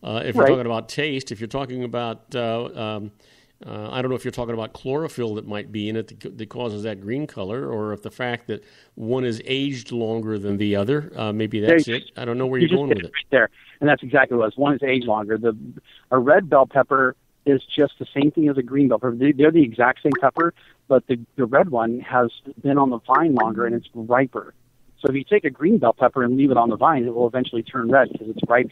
If you're talking about taste, if you're talking about, I don't know if you're talking about chlorophyll that might be in it that causes that green color, or if the fact that one is aged longer than the other, maybe that's it. I don't know where you're going with it. Right there, and that's exactly what it was. One is aged longer. A red bell pepper is just the same thing as a green bell pepper. They're the exact same pepper, but the red one has been on the vine longer and it's riper. So if you take a green bell pepper and leave it on the vine, it will eventually turn red because it's ripe.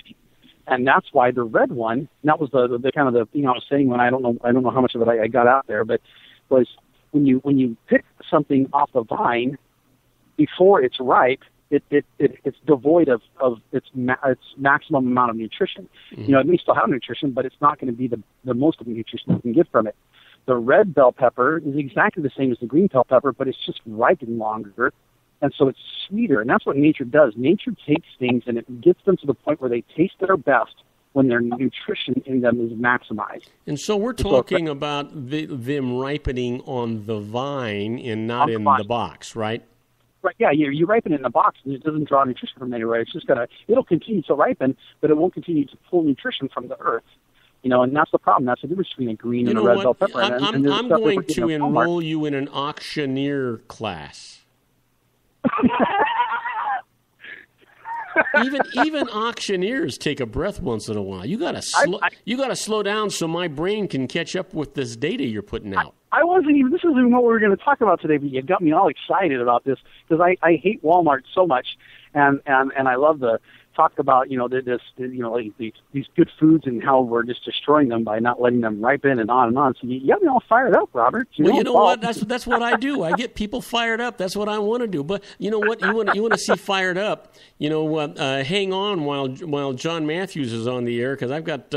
And that's why the red one, and that was the kind of the I was saying when I don't know how much of it I got out there, but was when you pick something off the vine before it's ripe, it's devoid of its maximum amount of nutrition. Mm-hmm. It may still have nutrition, but it's not going to be the most of the nutrition you can get from it. The red bell pepper is exactly the same as the green bell pepper, but it's just ripened longer, and so it's sweeter. And that's what nature does. Nature takes things and it gets them to the point where they taste their best when their nutrition in them is maximized. And so we're talking about them ripening on the vine and not in the box, right? Right, yeah, you ripen it in the box, and it doesn't draw nutrition from anywhere. It's just it'll continue to ripen, but it won't continue to pull nutrition from the earth. And that's the problem. That's the difference between a green and a red bell pepper. I'm going to enroll you in an auctioneer class. Even auctioneers take a breath once in a while. You got to slow down so my brain can catch up with this data you're putting out. I wasn't even. This isn't even what we were going to talk about today, but you got me all excited about this because I hate Walmart so much, and I love the talk about these good foods and how we're just destroying them by not letting them ripen and on and on. So you got me all fired up, Robert. You know what? That's what I do. I get people fired up. That's what I want to do. But you know what? You want to see fired up. Hang on while John Matthews is on the air, because I've got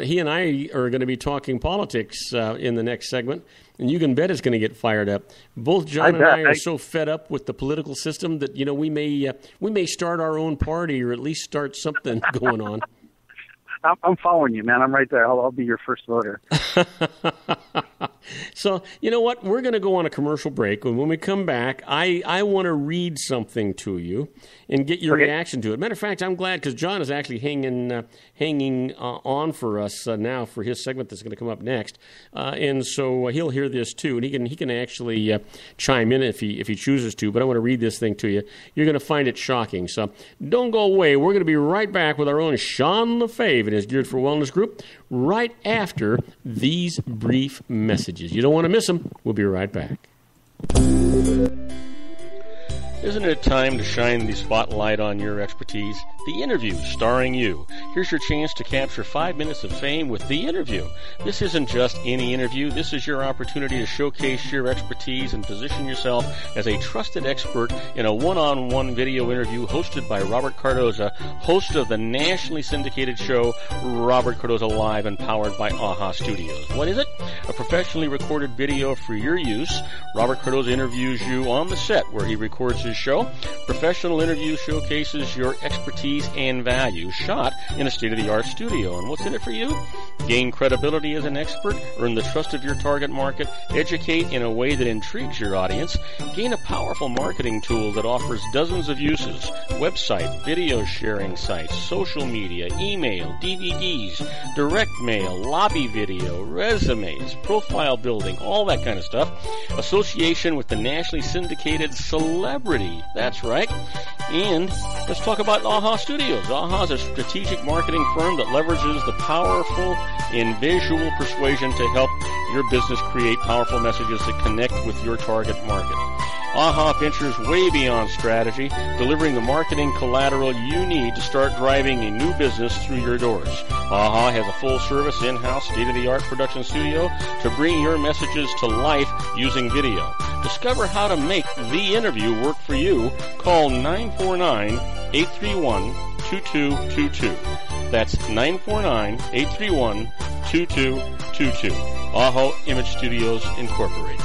he and I are going to be talking politics in the next segment. And you can bet it's going to get fired up. Both John and I are so fed up with the political system that we may start our own party or at least start something going on. I'm following you, man. I'm right there. I'll be your first voter. So, you know what? We're going to go on a commercial break. And when we come back, I want to read something to you and get your reaction to it. Matter of fact, I'm glad because John is actually hanging on for us now for his segment that's going to come up next. And so he'll hear this too. And he can actually chime in if he chooses to. But I want to read this thing to you. You're going to find it shocking. So don't go away. We're going to be right back with our own Sean LaFave and his Geared for Wellness group right after these brief messages. You don't want to miss them. We'll be right back. Isn't it time to shine the spotlight on your expertise? The Interview, starring you. Here's your chance to capture 5 minutes of fame with The Interview. This isn't just any interview. This is your opportunity to showcase your expertise and position yourself as a trusted expert in a one-on-one video interview hosted by Robert Cardoza, host of the nationally syndicated show Robert Cardoza Live and powered by AHA Studios. What is it? A professionally recorded video for your use. Robert Cardoza interviews you on the set where he records his show. Professional interview showcases your expertise and value, shot in a state-of-the-art studio. And what's in it for you? Gain credibility as an expert, earn the trust of your target market, educate in a way that intrigues your audience, gain a powerful marketing tool that offers dozens of uses, website, video sharing sites, social media, email, DVDs, direct mail, lobby video, resumes, profile building, all that kind of stuff. Association with the nationally syndicated celebrity. That's right. And let's talk about AHA Studios. AHA is a strategic marketing firm that leverages the powerful in visual persuasion to help your business create powerful messages that connect with your target market. AHA ventures way beyond strategy, delivering the marketing collateral you need to start driving a new business through your doors. AHA has a full-service, in-house, state-of-the-art production studio to bring your messages to life using video. Discover how to make The Interview work for you. Call 949-831-2222. That's 949-831-2222. AHA Image Studios, Incorporated.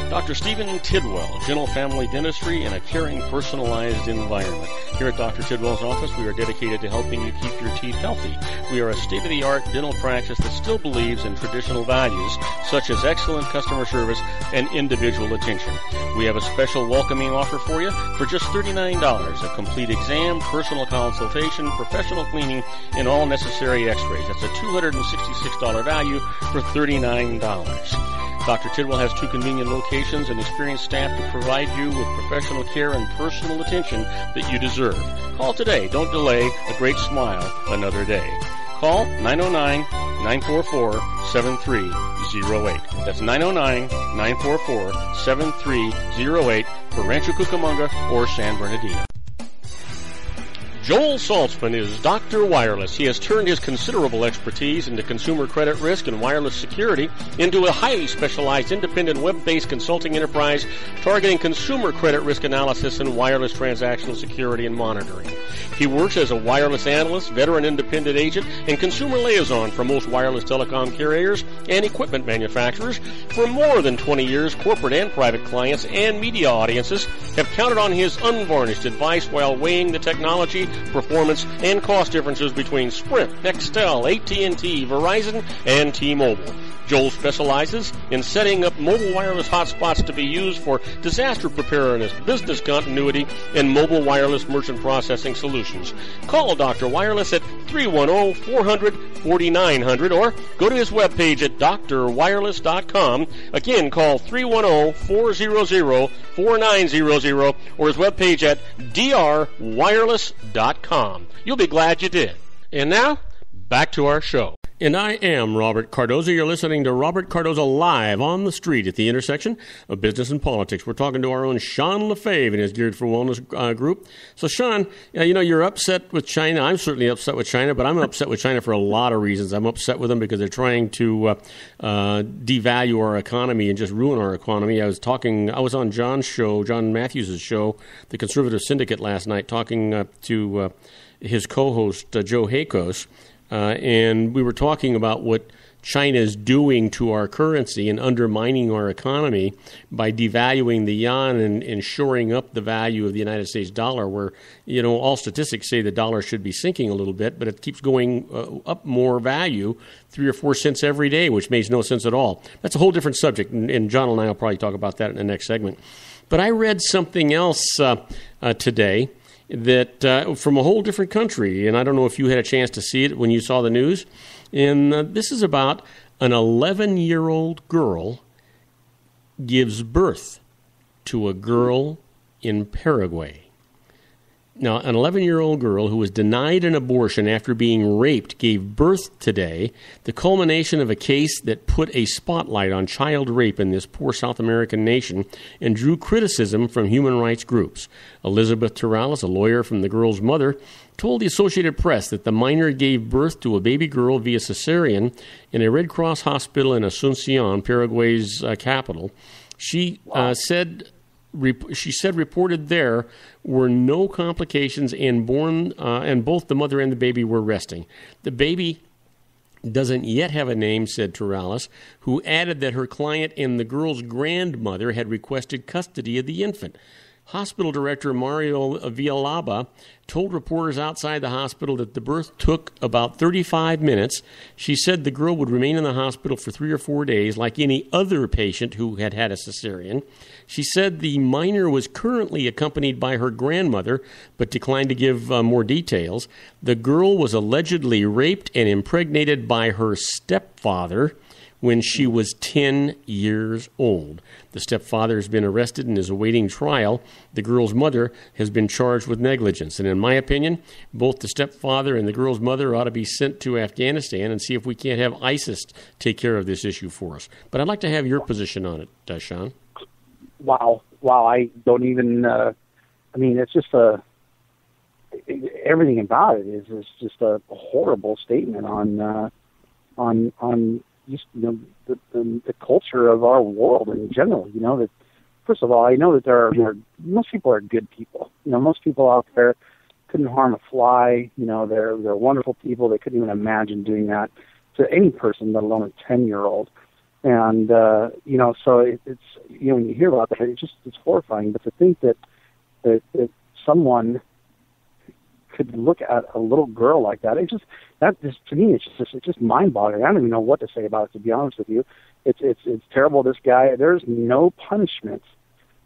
Dr. Stephen Tidwell, Gentle Family Dentistry in a caring, personalized environment. Here at Dr. Tidwell's office, we are dedicated to helping you keep your teeth healthy. We are a state-of-the-art dental practice that still believes in traditional values, such as excellent customer service and individual attention. We have a special welcoming offer for you for just $39, a complete exam, personal consultation, professional cleaning, and all necessary x-rays. That's a $266 value for $39. Dr. Tidwell has 2 convenient locations and experienced staff to provide you with professional care and personal attention that you deserve. Call today. Don't delay. A great smile another day. Call 909-944-7308. That's 909-944-7308 for Rancho Cucamonga or San Bernardino. Joel Saltzman is Dr. Wireless. He has turned his considerable expertise into consumer credit risk and wireless security into a highly specialized independent web-based consulting enterprise targeting consumer credit risk analysis and wireless transactional security and monitoring. He works as a wireless analyst, veteran independent agent, and consumer liaison for most wireless telecom carriers and equipment manufacturers. For more than 20 years, corporate and private clients and media audiences have counted on his unvarnished advice while weighing the technology, performance, and cost differences between Sprint, Nextel, AT&T, Verizon, and T-Mobile. Joel specializes in setting up mobile wireless hotspots to be used for disaster preparedness, business continuity, and mobile wireless merchant processing solutions. Call Dr. Wireless at 310-400-4900 or go to his webpage at drwireless.com. Again, call 310-400-4900 or his webpage at drwireless.com. You'll be glad you did. And now, back to our show. And I am Robert Cardoza. You're listening to Robert Cardoza live on the street at the intersection of business and politics. We're talking to our own Sean Lefebvre and his Geared for Wellness group. So, Sean, you're upset with China. I'm certainly upset with China, but I'm upset with China for a lot of reasons. I'm upset with them because they're trying to devalue our economy and just ruin our economy. I was on John Matthews' show, The Conservative Syndicate, last night, talking to his co-host, Joe Hakos. And we were talking about what China is doing to our currency and undermining our economy by devaluing the yuan and shoring up the value of the United States dollar, where, all statistics say the dollar should be sinking a little bit, but it keeps going up more value, 3 or 4 cents every day, which makes no sense at all. That's a whole different subject, and John and I will probably talk about that in the next segment. But I read something else today that from a whole different country, and I don't know if you had a chance to see it when you saw the news. And this is about an 11-year-old girl gives birth to a girl in Paraguay. Now, an 11-year-old girl who was denied an abortion after being raped gave birth today, the culmination of a case that put a spotlight on child rape in this poor South American nation and drew criticism from human rights groups. Elizabeth Torrales, a lawyer from the girl's mother, told the Associated Press that the minor gave birth to a baby girl via cesarean in a Red Cross hospital in Asunción, Paraguay's capital. She said reported there were no complications and both the mother and the baby were resting. The baby doesn't yet have a name, said Torrales, who added that her client and the girl's grandmother had requested custody of the infant. Hospital director Mario Villalba told reporters outside the hospital that the birth took about 35 minutes. She said the girl would remain in the hospital for 3 or 4 days, like any other patient who had had a cesarean. She said the minor was currently accompanied by her grandmother, but declined to give more details. The girl was allegedly raped and impregnated by her stepfather when she was 10 years old. The stepfather has been arrested and is awaiting trial. The girl's mother has been charged with negligence. And in my opinion, both the stepfather and the girl's mother ought to be sent to Afghanistan and see if we can't have ISIS take care of this issue for us. But I'd like to have your position on it, Sean. Wow, I don't even, it's just everything about it is just a horrible statement on just the culture of our world in general. That first of all, I know that there are most people are good people. Most people out there couldn't harm a fly. They're wonderful people. They couldn't even imagine doing that to any person, let alone a 10-year-old. And so it's when you hear about that, it's horrifying. But to think that someone could look at a little girl like that, to me, it's just mind-boggling. I don't even know what to say about it, to be honest with you. It's terrible. This guy, there's no punishment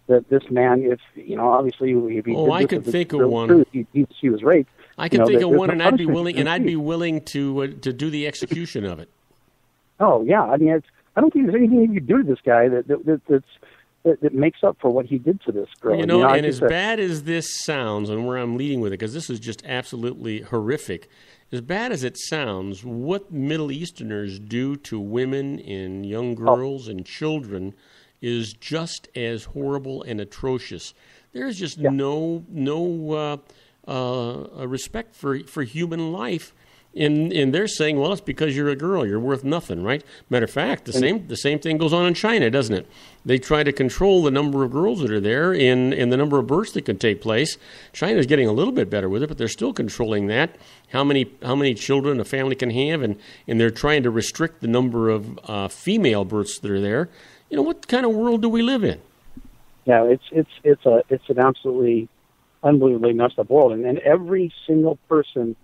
that this man, obviously, if he I could think of one. He was raped. I could think of one, and I'd be willing to do the execution of it. Oh yeah, I don't think there's anything you could do to this guy that makes up for what he did to this girl. And as bad as this sounds, and where I'm leading with it, because this is just absolutely horrific, as bad as it sounds, what Middle Easterners do to women and young girls and children is just as horrible and atrocious. There's just no respect for human life And they're saying, well, it's because you're a girl. You're worth nothing, right? Matter of fact, the same thing goes on in China, doesn't it? They try to control the number of girls that are there and the number of births that can take place. China's getting a little bit better with it, but they're still controlling that, how many children a family can have, and they're trying to restrict the number of female births that are there. What kind of world do we live in? Yeah, it's an absolutely unbelievably messed up world, and every single person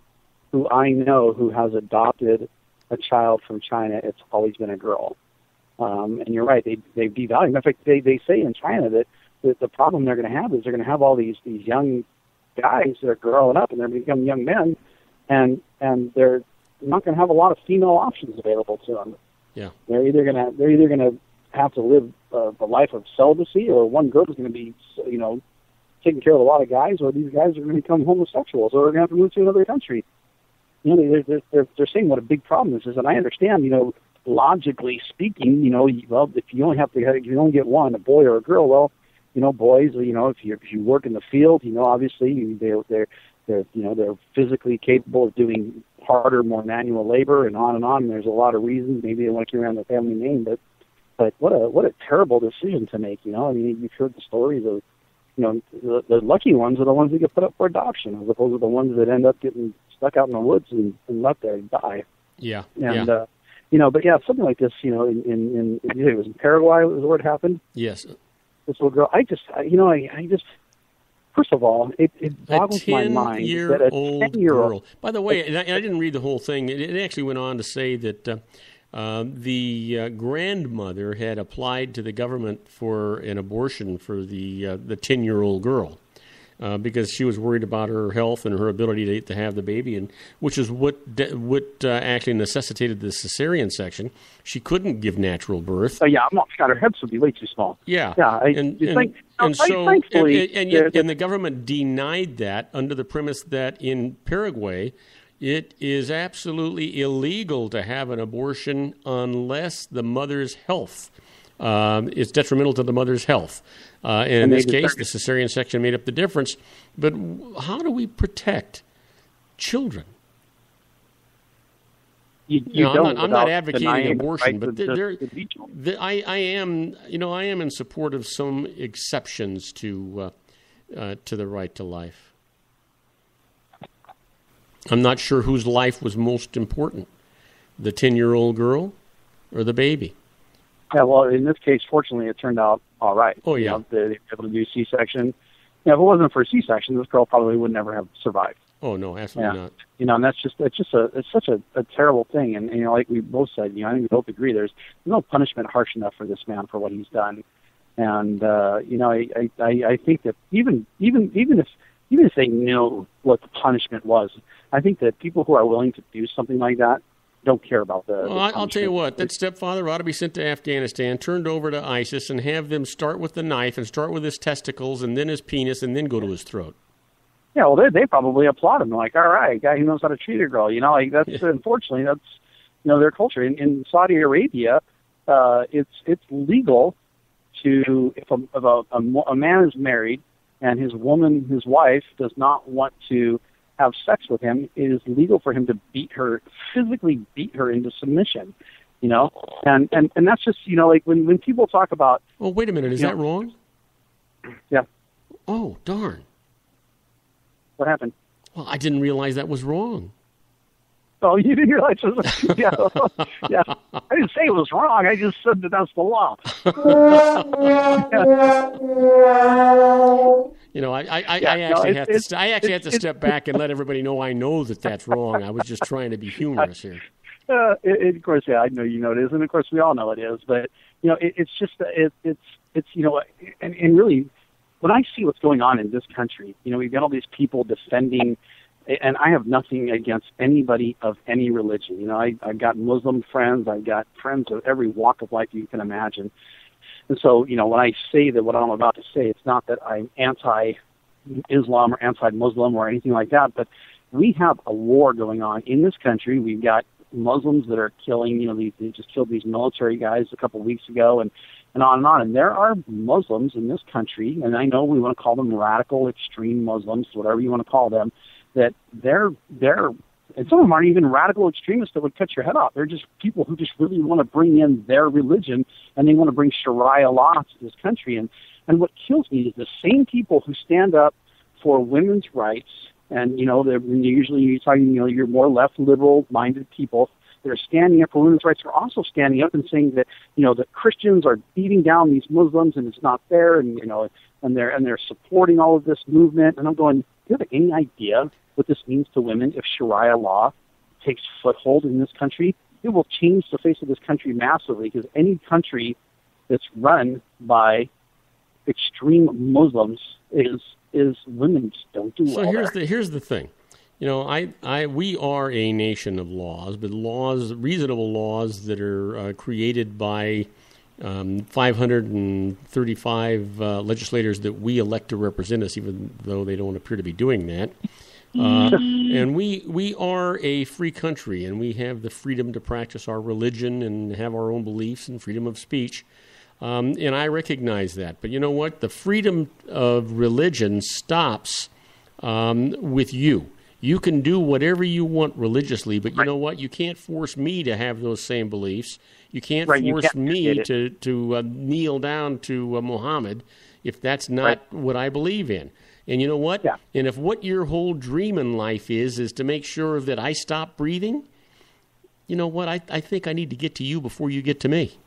who I know who has adopted a child from China, it's always been a girl. And you're right, they devalue. In fact, they say in China that the problem they're going to have is they're going to have all these young guys that are growing up and they're becoming young men, and they're not going to have a lot of female options available to them. Yeah, they're either going to have to live a life of celibacy, or one girl is going to be taking care of a lot of guys, or these guys are going to become homosexuals, or they're going to have to move to another country. They're saying what a big problem this is, and I understand. Logically speaking, well, if you only get one, a boy or a girl, well, boys, if you work in the field, obviously they're physically capable of doing harder, more manual labor, and on and on. And there's a lot of reasons. Maybe they want to keep around their family name, but what a terrible decision to make. You've heard the stories of. The lucky ones are the ones that get put up for adoption, as opposed to the ones that end up getting stuck out in the woods and left there to die. Yeah. And, but yeah, something like this, it was in Paraguay was where it happened. Yes. This little girl, I just, first of all, it boggles my mind that a 10-year-old girl. By the way, and I didn't read the whole thing. It actually went on to say that the grandmother had applied to the government for an abortion for the 10-year-old girl because she was worried about her health and her ability to have the baby, and which is what actually necessitated the cesarean section. She couldn't give natural birth. Oh yeah, God, her hips would be way too small. Yeah, and the government denied that under the premise that in Paraguay, it is absolutely illegal to have an abortion unless the mother's health is detrimental to the mother's health. And in this case, the cesarean section made up the difference. But how do we protect children? I'm not advocating abortion, but I am in support of some exceptions to the right to life. I'm not sure whose life was most important, the 10-year-old girl or the baby. Yeah, well, in this case, fortunately, it turned out all right. Oh, yeah. They were able to do C-section. If it wasn't for a C-section, this girl probably would never have survived. Oh, no, absolutely not. And it's such a terrible thing. And, like we both said, I think we both agree there's no punishment harsh enough for this man for what he's done. And, I think that even if they knew what the punishment was, I think that people who are willing to do something like that don't care about the I'll tell you what, that stepfather ought to be sent to Afghanistan, turned over to ISIS, and have them start with the knife and start with his testicles and then his penis and then go to his throat. Yeah, well, they probably applaud him, like, all right, guy who knows how to treat a girl. Unfortunately, that's their culture. In Saudi Arabia, it's legal to, if a man is married and his wife, does not want to have sex with him, it is legal for him to physically beat her into submission, and that's just, like when people talk about... Well, wait a minute, is that wrong? Yeah. Oh, darn. What happened? Well, I didn't realize that was wrong. Oh, you didn't realize it was... Yeah. I didn't say it was wrong, I just said that that's the law. I actually have to step back and let everybody know I know that that's wrong. I was just trying to be humorous here. Of course, yeah, I know you know it is, and of course we all know it is. But it's just and really, when I see what's going on in this country, we've got all these people defending, and I have nothing against anybody of any religion. I've got Muslim friends, I've got friends of every walk of life you can imagine. And so, when I say that what I'm about to say, it's not that I'm anti-Islam or anti-Muslim or anything like that, but we have a war going on in this country. We've got Muslims that are killing, they just killed these military guys a couple of weeks ago, and on and on. And there are Muslims in this country, and I know we want to call them radical, extreme Muslims, whatever you want to call them, that they're And some of them aren't even radical extremists that would cut your head off. They're just people who just really want to bring in their religion, and they want to bring Sharia law to this country. And what kills me is the same people who stand up for women's rights, and, they're usually you're talking, you're more left liberal-minded people that are standing up for women's rights are also standing up and saying that, that Christians are beating down these Muslims and it's not fair, and, and they're supporting all of this movement. And I'm going, do you have any idea what this means to women if Sharia law takes foothold in this country? It will change the face of this country massively, because any country that's run by extreme Muslims is women just don't do well. So here's the thing. We are a nation of laws, but reasonable laws that are created by 535 legislators that we elect to represent us, even though they don't appear to be doing that. And we are a free country, and we have the freedom to practice our religion and have our own beliefs and freedom of speech. And I recognize that. But you know what? The freedom of religion stops with you. You can do whatever you want religiously, but you know what? You can't force me to have those same beliefs. You can't force me to kneel down to Muhammad if that's not what I believe in. And you know what? Yeah. And if what your whole dream in life is to make sure that I stop breathing, you know what? I think I need to get to you before you get to me.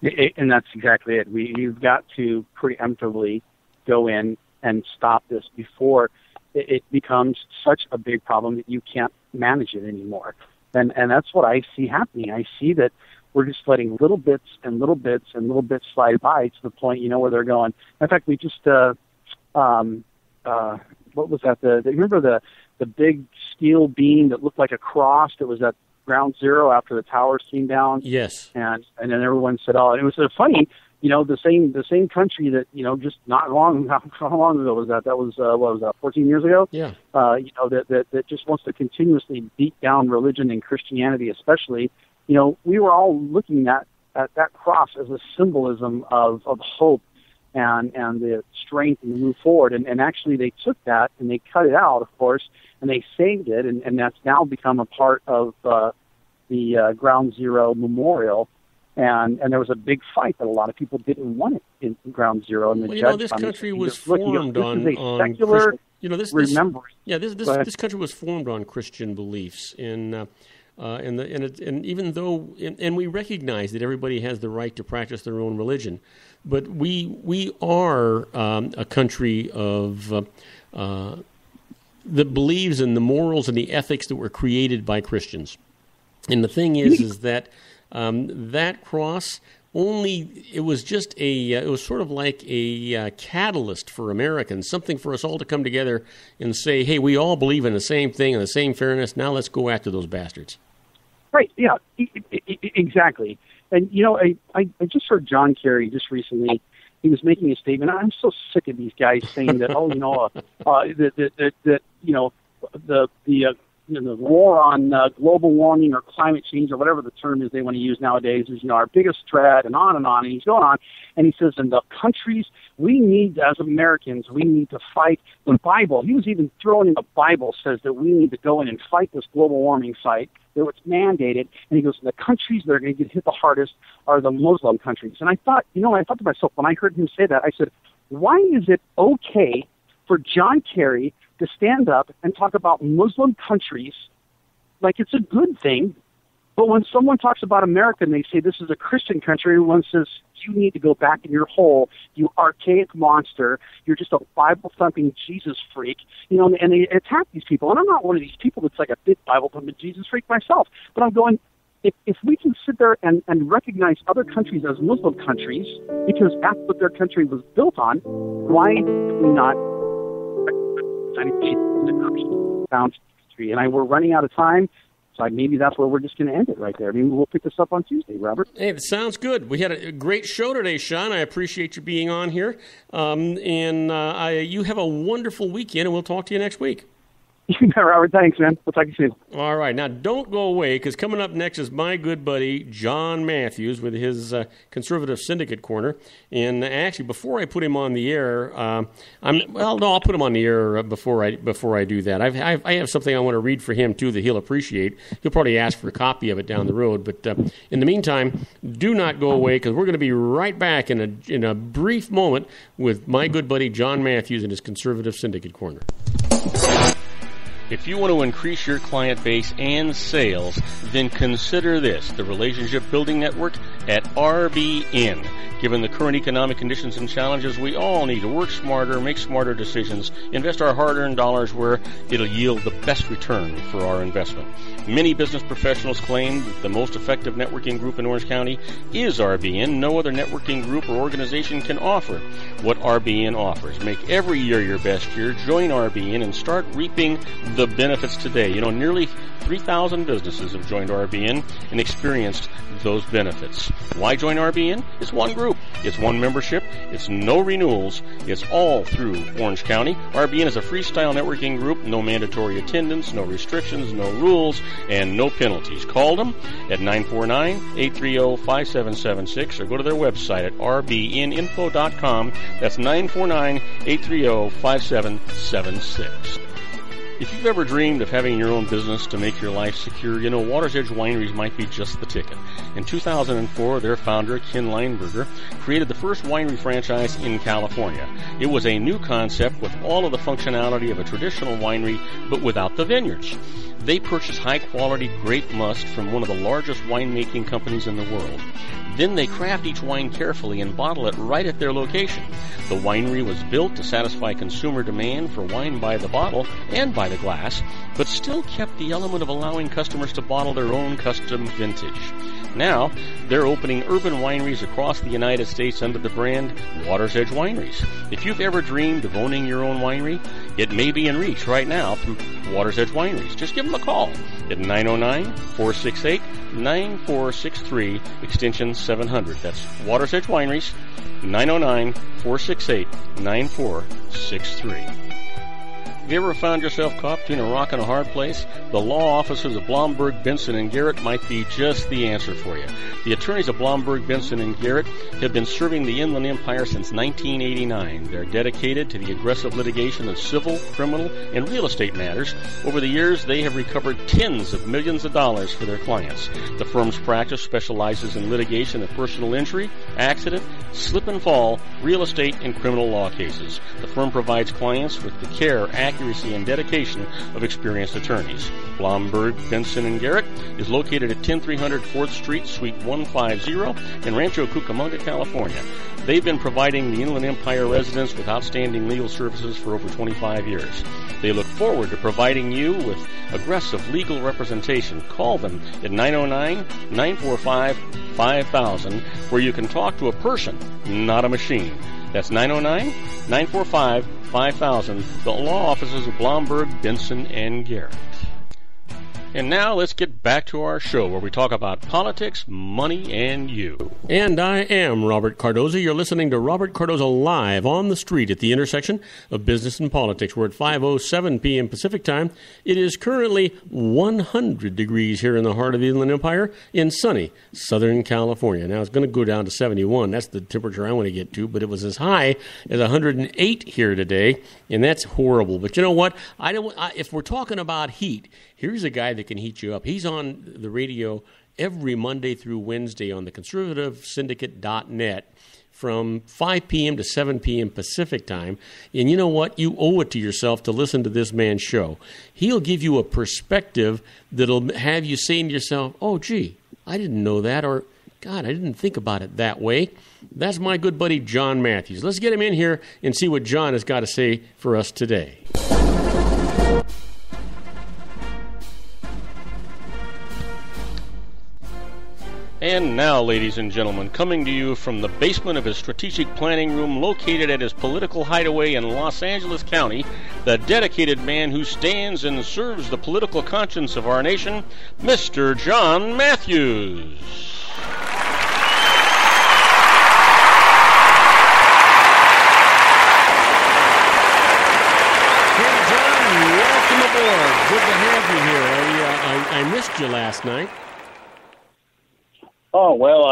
And that's exactly it. You've got to preemptively go in and stop this before it becomes such a big problem that you can't manage it anymore. And that's what I see happening. I see that we're just letting little bits and little bits and little bits slide by to the point, where they're going. In fact, we just, what was that? Remember the big steel beam that looked like a cross that was at Ground Zero after the towers came down? Yes. And then everyone said, oh, and it was funny. The same country that, just not long, how long ago was that? That was, 14 years ago? Yeah. That just wants to continuously beat down religion and Christianity especially. We were all looking at that cross as a symbolism of hope and the strength and move forward. And actually they took that and they cut it out, of course, and they saved it, and that's now become a part of the Ground Zero Memorial. And there was a big fight that a lot country didn't want it in Ground Zero. And the judge, this country was formed on secular remembrance. Yeah, this country was formed on Christian beliefs, and even though we recognize that everybody has the right to practice their own religion, but we are a country of that believes in the morals and the ethics that were created by Christians. And the thing is that that cross it was just it was sort of like a catalyst for Americans, something for us all to come together and say, hey, we all believe in the same thing and the same fairness. Now let's go after those bastards. Right, yeah, exactly. And, I just heard John Kerry just recently. He was making a statement. I'm so sick of these guys saying that, the war on global warming or climate change or whatever the term is they want to use nowadays is, our biggest threat, and on. And he's going on. And he says, in the countries we need, as Americans, we need to fight. The Bible, he was even throwing in the Bible, says that we need to go in and fight this global warming fight. That it's mandated. And he goes, the countries that are going to get hit the hardest are the Muslim countries. And I thought to myself, when I heard him say that, I said, why is it okay for John Kerry to stand up and talk about Muslim countries like it's a good thing, but when someone talks about America and they say this is a Christian country, everyone says, you need to go back in your hole, you archaic monster, you're just a Bible-thumping Jesus freak, and they attack these people. And I'm not one of these people that's like a big Bible-thumping Jesus freak myself, but I'm going, if we can sit there and recognize other countries as Muslim countries, because that's what their country was built on, why do we not found history? And we're running out of time, so maybe that's where we're just going to end it right there. Maybe we'll pick this up on Tuesday, Robert. Hey, that sounds good. We had a great show today, Sean. I appreciate you being on here. You have a wonderful weekend, and we'll talk to you next week. You bet, Robert. Thanks, man. We'll talk to you soon. All right. Now, don't go away, because coming up next is my good buddy, John Matthews, with his Conservative Syndicate Corner. And actually, before I put him on the air, I'll put him on the air before I do that. I have something I want to read for him, too, that he'll appreciate. He'll probably ask for a copy of it down the road. But in the meantime, do not go away, because we're going to be right back in a brief moment with my good buddy, John Matthews, and his Conservative Syndicate Corner. If you want to increase your client base and sales, then consider this, the Relationship Building Network at RBN. Given the current economic conditions and challenges, we all need to work smarter, make smarter decisions, invest our hard-earned dollars where it'll yield the best return for our investment. Many business professionals claim that the most effective networking group in Orange County is RBN. No other networking group or organization can offer what RBN offers. Make every year your best year. Join RBN and start reaping the benefits today. You know, nearly 3,000 businesses have joined RBN and experienced those benefits. Why join RBN? It's one group. It's one membership. It's no renewals. It's all through Orange County. RBN is a freestyle networking group. No mandatory attendance, no restrictions, no rules, and no penalties. Call them at 949-830-5776 or go to their website at rbninfo.com. That's 949-830-5776. If you've ever dreamed of having your own business to make your life secure, you know Water's Edge Wineries might be just the ticket. In 2004, their founder, Ken Lineberger, created the first winery franchise in California. It was a new concept with all of the functionality of a traditional winery, but without the vineyards. They purchased high-quality grape must from one of the largest winemaking companies in the world. Then they craft each wine carefully and bottle it right at their location. The winery was built to satisfy consumer demand for wine by the bottle and by the glass, but still kept the element of allowing customers to bottle their own custom vintage. Now, they're opening urban wineries across the United States under the brand Water's Edge Wineries. If you've ever dreamed of owning your own winery, it may be in reach right now through Water's Edge Wineries. Just give them a call at 909-468-9463, extension 700. That's Water's Edge Wineries, 909-468-9463. Have you ever found yourself caught between a rock and a hard place? The law offices of Blomberg, Benson, and Garrett might be just the answer for you. The attorneys of Blomberg, Benson, and Garrett have been serving the Inland Empire since 1989. They're dedicated to the aggressive litigation of civil, criminal, and real estate matters. Over the years, they have recovered tens of millions of dollars for their clients. The firm's practice specializes in litigation of personal injury, accident, slip and fall, real estate, and criminal law cases. The firm provides clients with the care, accuracy, and dedication of experienced attorneys. Blomberg, Benson, and Garrett is located at 10300 4th Street, Suite 150 in Rancho Cucamonga, California. They've been providing the Inland Empire residents with outstanding legal services for over 25 years. They look forward to providing you with aggressive legal representation. Call them at 909-945-5000, where you can talk to a person, not a machine. That's 909-945-5000, the law offices of Blomberg, Benson, and Garrett. And now let's get back to our show where we talk about politics, money, and you. And I am Robert Cardoza. You're listening to Robert Cardoza live on the street at the intersection of business and politics. We're at 5:07 p.m. Pacific time. It is currently 100 degrees here in the heart of the Inland Empire in sunny Southern California. Now it's going to go down to 71. That's the temperature I want to get to, but it was as high as 108 here today, and that's horrible. But you know what? If we're talking about heat, here's a guy that can heat you up. He's on the radio every Monday through Wednesday on the conservativesyndicate.net from 5 p.m. to 7 p.m. Pacific time. And you know what? You owe it to yourself to listen to this man's show. He'll give you a perspective that'll have you saying to yourself, oh, gee, I didn't know that, or God, I didn't think about it that way. That's my good buddy John Matthews. Let's get him in here and see what John has got to say for us today. And now, ladies and gentlemen, coming to you from the basement of his strategic planning room located at his political hideaway in Los Angeles County, the dedicated man who stands and serves the political conscience of our nation, Mr. John Matthews. Hey, John, welcome Good to have you here. I missed you last night. Oh, well,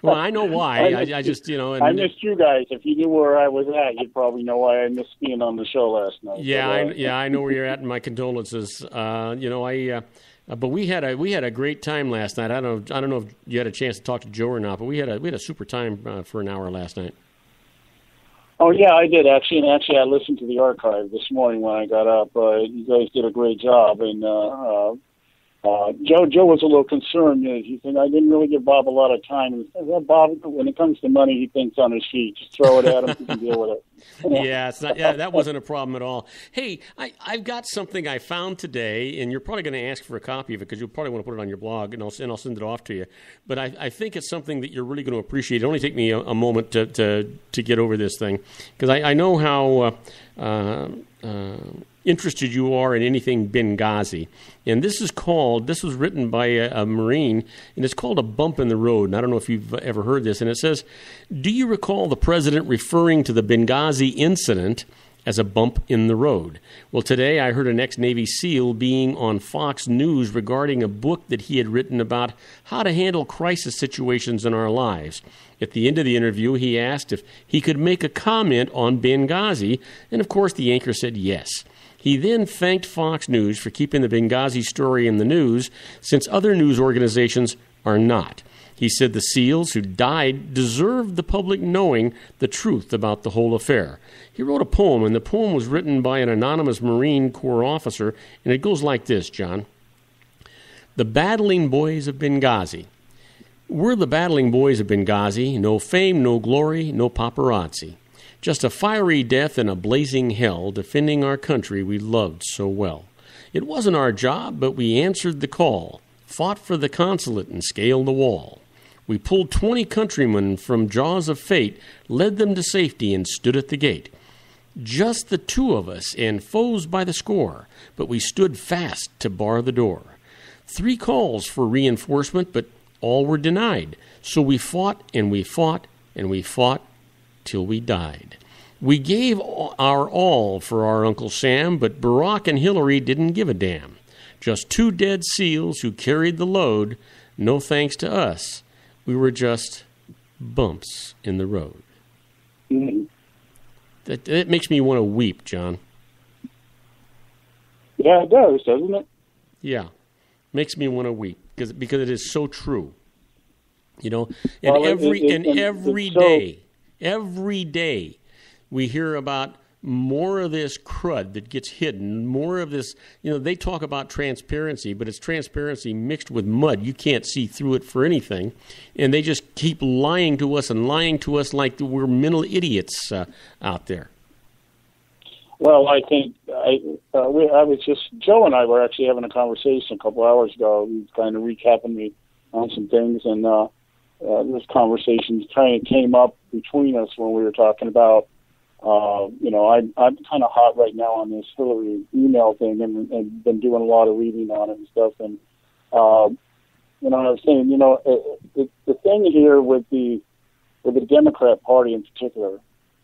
Well, I know why. I just, I missed you guys. If you knew where I was at, you'd probably know why I missed being on the show last night. Yeah, but, I know where you're at, and my condolences. But we had a great time last night. I don't know if you had a chance to talk to Joe or not, but we had a super time for an hour last night. Oh yeah, I did actually, and I listened to the archive this morning when I got up. You guys did a great job, and Joe was a little concerned. He said, I didn't really give Bob a lot of time. And he said, well, Bob, when it comes to money, he thinks on his feet. Just throw it at him, he can deal with it. Yeah, it's not. Yeah, that wasn't a problem at all. Hey, I've got something I found today, and you're probably going to ask for a copy of it because you'll probably want to put it on your blog, and I'll send it off to you. But I think it's something that you're really going to appreciate. It only take me a moment to get over this thing because I know how interested you are in anything Benghazi. And this was written by a Marine, and it's called A Bump in the Road. And I don't know if you've ever heard this. And it says, do you recall the president referring to the Benghazi incident as a bump in the road? Well, today I heard an ex-Navy SEAL being on Fox News regarding a book that he had written about how to handle crisis situations in our lives. At the end of the interview, he asked if he could make a comment on Benghazi, and of course the anchor said yes. He then thanked Fox News for keeping the Benghazi story in the news, since other news organizations are not. He said the SEALs who died deserved the public knowing the truth about the whole affair. He wrote a poem, and the poem was written by an anonymous Marine Corps officer, and it goes like this, John. The battling boys of Benghazi. We're the battling boys of Benghazi, no fame, no glory, no paparazzi. Just a fiery death in a blazing hell, defending our country we loved so well. It wasn't our job, but we answered the call, fought for the consulate and scaled the wall. We pulled 20 countrymen from jaws of fate, led them to safety and stood at the gate. Just the two of us and foes by the score, but we stood fast to bar the door. 3 calls for reinforcement, but all were denied. So we fought and we fought and we fought till we died. We gave our all for our Uncle Sam, but Barack and Hillary didn't give a damn. Just 2 dead SEALs who carried the load. No thanks to us. We were just bumps in the road. Mm-hmm. That makes me want to weep, John. Yeah, it does, doesn't it? Yeah, makes me want to weep because it is so true. And well, every day we hear about more of this crud that gets hidden, more of this, they talk about transparency, but it's transparency mixed with mud. You can't see through it for anything. And they just keep lying to us like we're mental idiots out there. Well, I think Joe and I were actually having a conversation a couple hours ago. He was kind of recapping me on some things, and this conversation kind of came up between us when we were talking about, I'm kind of hot right now on this Hillary email thing and been doing a lot of reading on it and stuff. And, I was saying, the thing here with the Democrat Party in particular,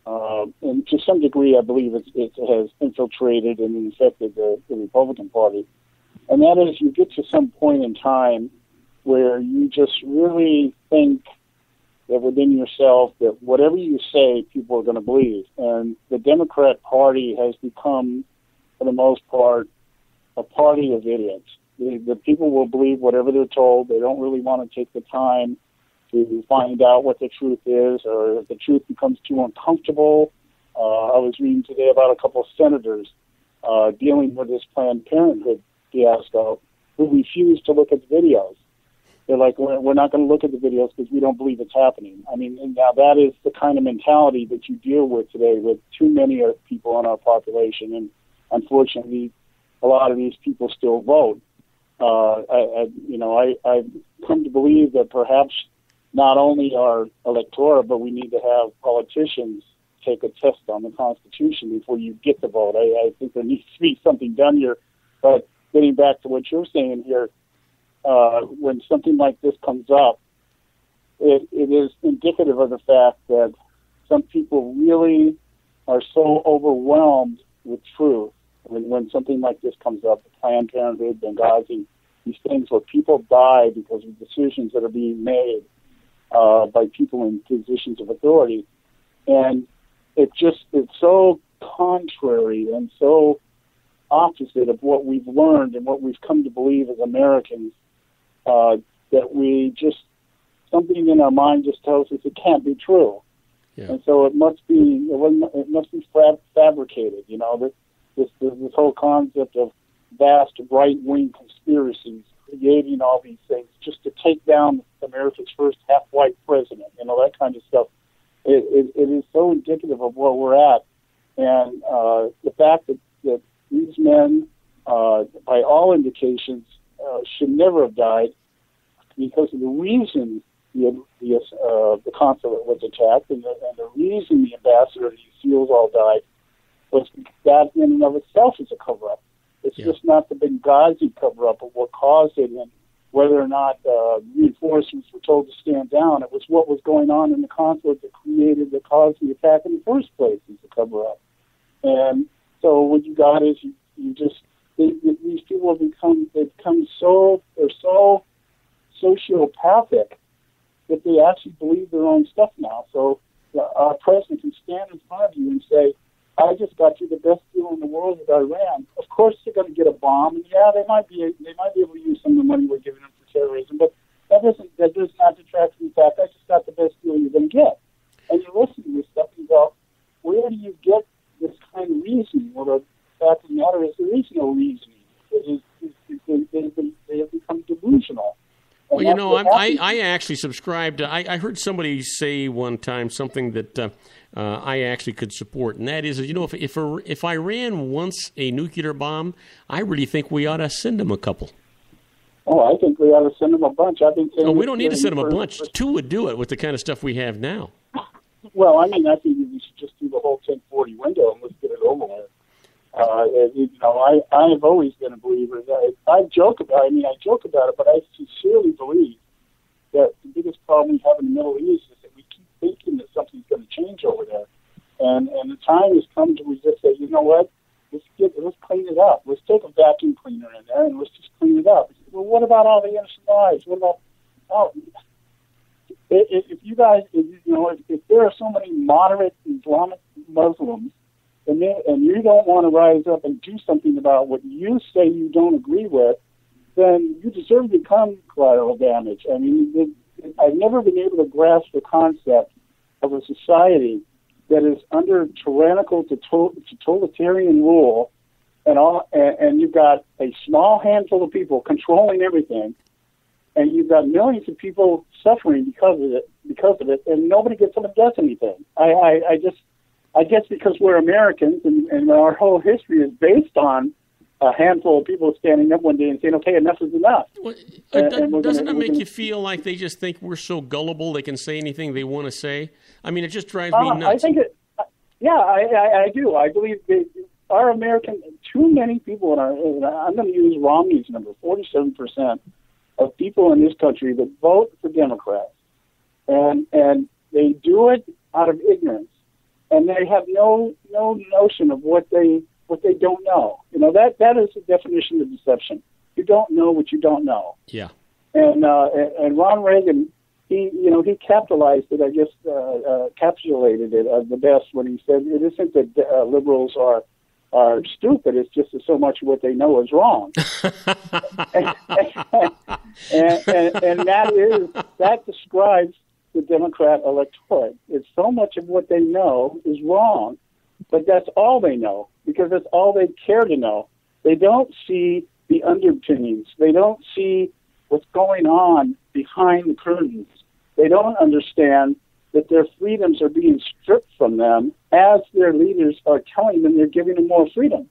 and to some degree, I believe it has infiltrated and infected the Republican Party. And that is, you get to some point in time where you just really think that within yourself that whatever you say, people are going to believe. And the Democrat Party has become, for the most part, a party of idiots. The people will believe whatever they're told. They don't really want to take the time to find out what the truth is, or if the truth becomes too uncomfortable. I was reading today about a couple of senators dealing with this Planned Parenthood fiasco who refused to look at the videos. They're like, we're not going to look at the videos because we don't believe it's happening. I mean, and now that is the kind of mentality that you deal with today with too many people in our population. And unfortunately, a lot of these people still vote. I've come to believe that perhaps not only our electorate, but we need to have politicians take a test on the Constitution before you get the vote. I think there needs to be something done here. But getting back to what you're saying here, when something like this comes up, it is indicative of the fact that some people really are so overwhelmed with truth when something like this comes up, Planned Parenthood, Benghazi, these things where people die because of decisions that are being made by people in positions of authority. And it's so contrary and so opposite of what we've learned and what we've come to believe as Americans, that we just, something in our mind just tells us it can't be true. Yeah. And so it must be fabricated, this whole concept of vast right-wing conspiracies creating all these things just to take down America's first half-white president, that kind of stuff. It is so indicative of where we're at. And the fact that these men, by all indications, should never have died because of the reason the consulate was attacked and the reason the ambassador and the SEALs all died was that in and of itself is a cover-up. It's just not the Benghazi cover-up of what caused it and whether or not reinforcements were told to stand down. It was what was going on in the consulate that caused the attack in the first place is the cover-up. And so what you got is these people have become so sociopathic that they actually believe their own stuff now. So our president can stand in front of you and say, I just got you the best deal in the world with Iran. Of course they're going to get a bomb, and they might be able to use some of the money we're giving them for terrorism, but that does not detract from the fact I just got the best deal you're going to get. And you listen to this stuff and you go, where do you get this kind of reasoning? Well, the fact of the matter is there is no reasoning. They have become delusional. And well, I actually subscribed. I heard somebody say one time something that I actually could support, and that is, if Iran wants a nuclear bomb, I really think we ought to send them a couple. Oh, I think we ought to send them a bunch. I've been saying we don't need to send them a bunch. Two would do it with the kind of stuff we have now. Well, I think we should just do the whole 1040 window and let's get it over with. I have always been a believer that I joke about it, but I sincerely believe that the biggest problem we have in the Middle East is that we keep thinking that something's going to change over there, and the time has come to just say, you know what, let's clean it up. Let's take a vacuum cleaner in there and let's just clean it up. Well, what about all the innocent lives? What about if you guys, if there are so many moderate Islamic Muslims, and you don't want to rise up and do something about what you say you don't agree with, then you deserve to become collateral damage. I mean, I've never been able to grasp the concept of a society that is under tyrannical totalitarian rule, and you've got a small handful of people controlling everything, and you've got millions of people suffering because of it, and nobody gets up and does anything. I guess because we're Americans and our whole history is based on a handful of people standing up one day and saying, okay, enough is enough. Well, doesn't it make you feel like they just think we're so gullible they can say anything they want to say? I mean, it just drives me nuts. I think I do. I believe our American, too many people I'm going to use Romney's number, 47% of people in this country that vote for Democrats. And they do it out of ignorance. And they have no notion of what they don't know. That is the definition of deception. You don't know what you don't know. Yeah. And Ron Reagan, he capitalized it. I guess capsulated it the best when he said it isn't that liberals are stupid. It's just that so much of what they know is wrong. and that describes the Democrat electorate. It's so much of what they know is wrong, but that's all they know because that's all they care to know. They don't see the underpinnings. They don't see what's going on behind the curtains. They don't understand that their freedoms are being stripped from them as their leaders are telling them they're giving them more freedom.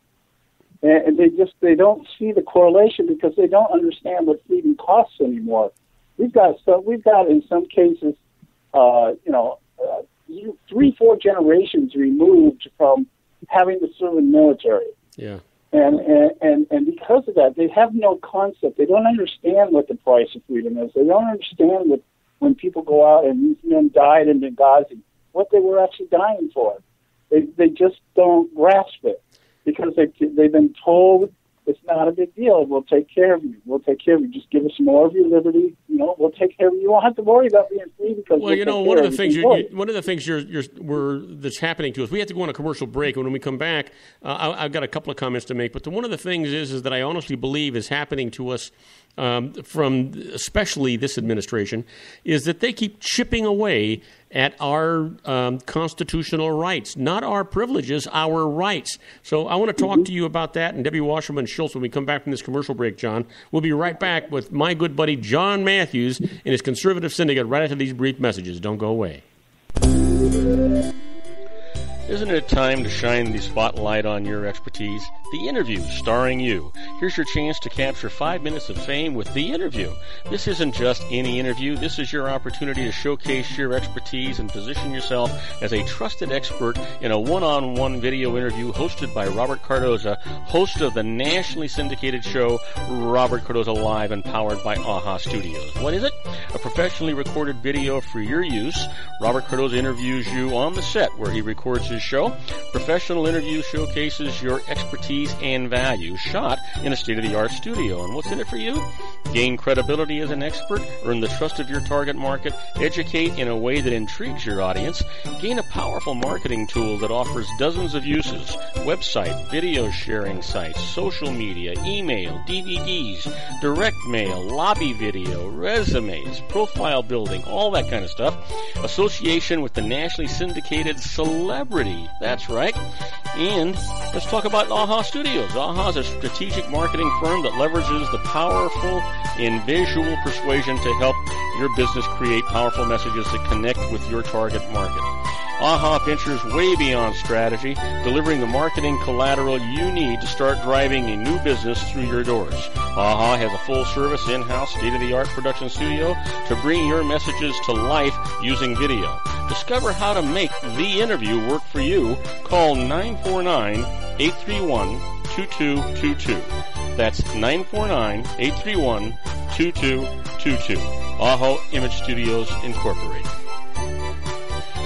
And they don't see the correlation because they don't understand what freedom costs anymore. We've got in some cases 3-4 generations removed from having to serve in the military. Yeah. And because of that, they have no concept. They don't understand what the price of freedom is. They don't understand that when people go out and these men died in Benghazi, what they were actually dying for. They just don't grasp it. because they've been told it's not a big deal. We'll take care of you. We'll take care of you. Just give us more of your liberty. We'll take care of you. You won't have to worry about being free because one of the things that's happening to us. We have to go on a commercial break, and when we come back, I've got a couple of comments to make. But one of the things is that I honestly believe is happening to us from especially this administration is that they keep chipping away at our constitutional rights, not our privileges, our rights. So I want to talk to you about that and Debbie Wasserman Schultz when we come back from this commercial break, John. We'll be right back with my good buddy John Matthews and his conservative syndicate right after these brief messages. Don't go away. Isn't it time to shine the spotlight on your expertise? The Interview, starring you. Here's your chance to capture 5 minutes of fame with The Interview. This isn't just any interview. This is your opportunity to showcase your expertise and position yourself as a trusted expert in a one-on-one video interview hosted by Robert Cardoza, host of the nationally syndicated show Robert Cardoza Live and powered by AHA Studios. What is it? A professionally recorded video for your use. Robert Cardoza interviews you on the set where he records his show. Professional interview showcases your expertise and value, shot in a state-of-the-art studio. And what's in it for you? Gain credibility as an expert, earn the trust of your target market, educate in a way that intrigues your audience, gain a powerful marketing tool that offers dozens of uses, website, video sharing sites, social media, email, DVDs, direct mail, lobby video, resumes, profile building, all that kind of stuff. Association with the nationally syndicated celebrity. That's right. And let's talk about AHA Studios. AHA is a strategic marketing firm that leverages the powerful and visual persuasion to help your business create powerful messages that connect with your target market. AHA ventures way beyond strategy, delivering the marketing collateral you need to start driving a new business through your doors. AHA has a full-service, in-house, state-of-the-art production studio to bring your messages to life using video. Discover how to make The Interview work for you. Call 949-831-2222. That's 949-831-2222. AHA Image Studios, Incorporated.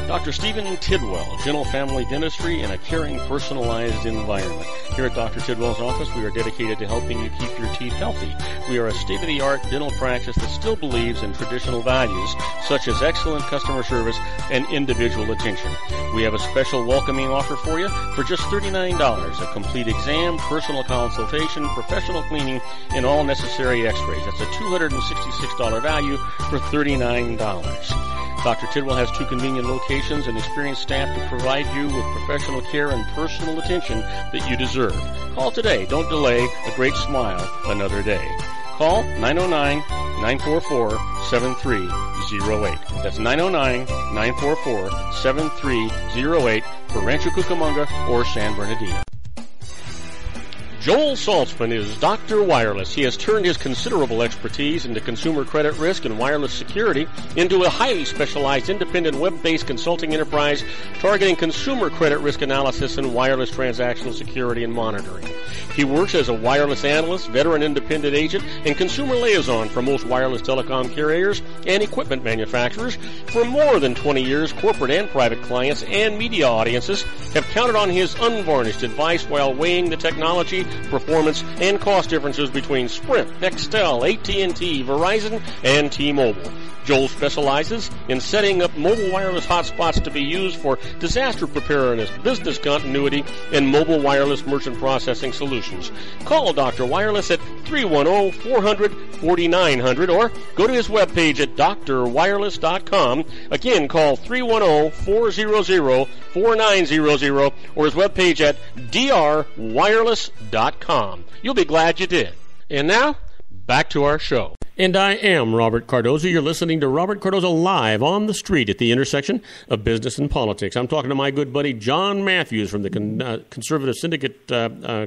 Dr. Stephen Tidwell, Gentle Family Dentistry in a caring, personalized environment. Here at Dr. Tidwell's office, we are dedicated to helping you keep your teeth healthy. We are a state-of-the-art dental practice that still believes in traditional values, such as excellent customer service and individual attention. We have a special welcoming offer for you for just $39, a complete exam, personal consultation, professional cleaning, and all necessary x-rays. That's a $266 value for $39. Dr. Tidwell has 2 convenient locations and experienced staff to provide you with professional care and personal attention that you deserve. Call today. Don't delay. A great smile another day. Call 909-944-7308. That's 909-944-7308 for Rancho Cucamonga or San Bernardino. Joel Saltzman is Dr. Wireless. He has turned his considerable expertise into consumer credit risk and wireless security into a highly specialized independent web-based consulting enterprise targeting consumer credit risk analysis and wireless transactional security and monitoring. He works as a wireless analyst, veteran independent agent, and consumer liaison for most wireless telecom carriers and equipment manufacturers. For more than 20 years, corporate and private clients and media audiences have counted on his unvarnished advice while weighing the technology, performance, and cost differences between Sprint, Nextel, AT&T, Verizon, and T-Mobile. Joel specializes in setting up mobile wireless hotspots to be used for disaster preparedness, business continuity, and mobile wireless merchant processing solutions. Call Dr. Wireless at 310-400-4900 or go to his webpage at drwireless.com. Again, call 310-400-4900 or his webpage at drwireless.com. You'll be glad you did. And now, back to our show. And I am Robert Cardoza. You're listening to Robert Cardoza Live on the street at the intersection of business and politics. I'm talking to my good buddy John Matthews from the Conservative Syndicate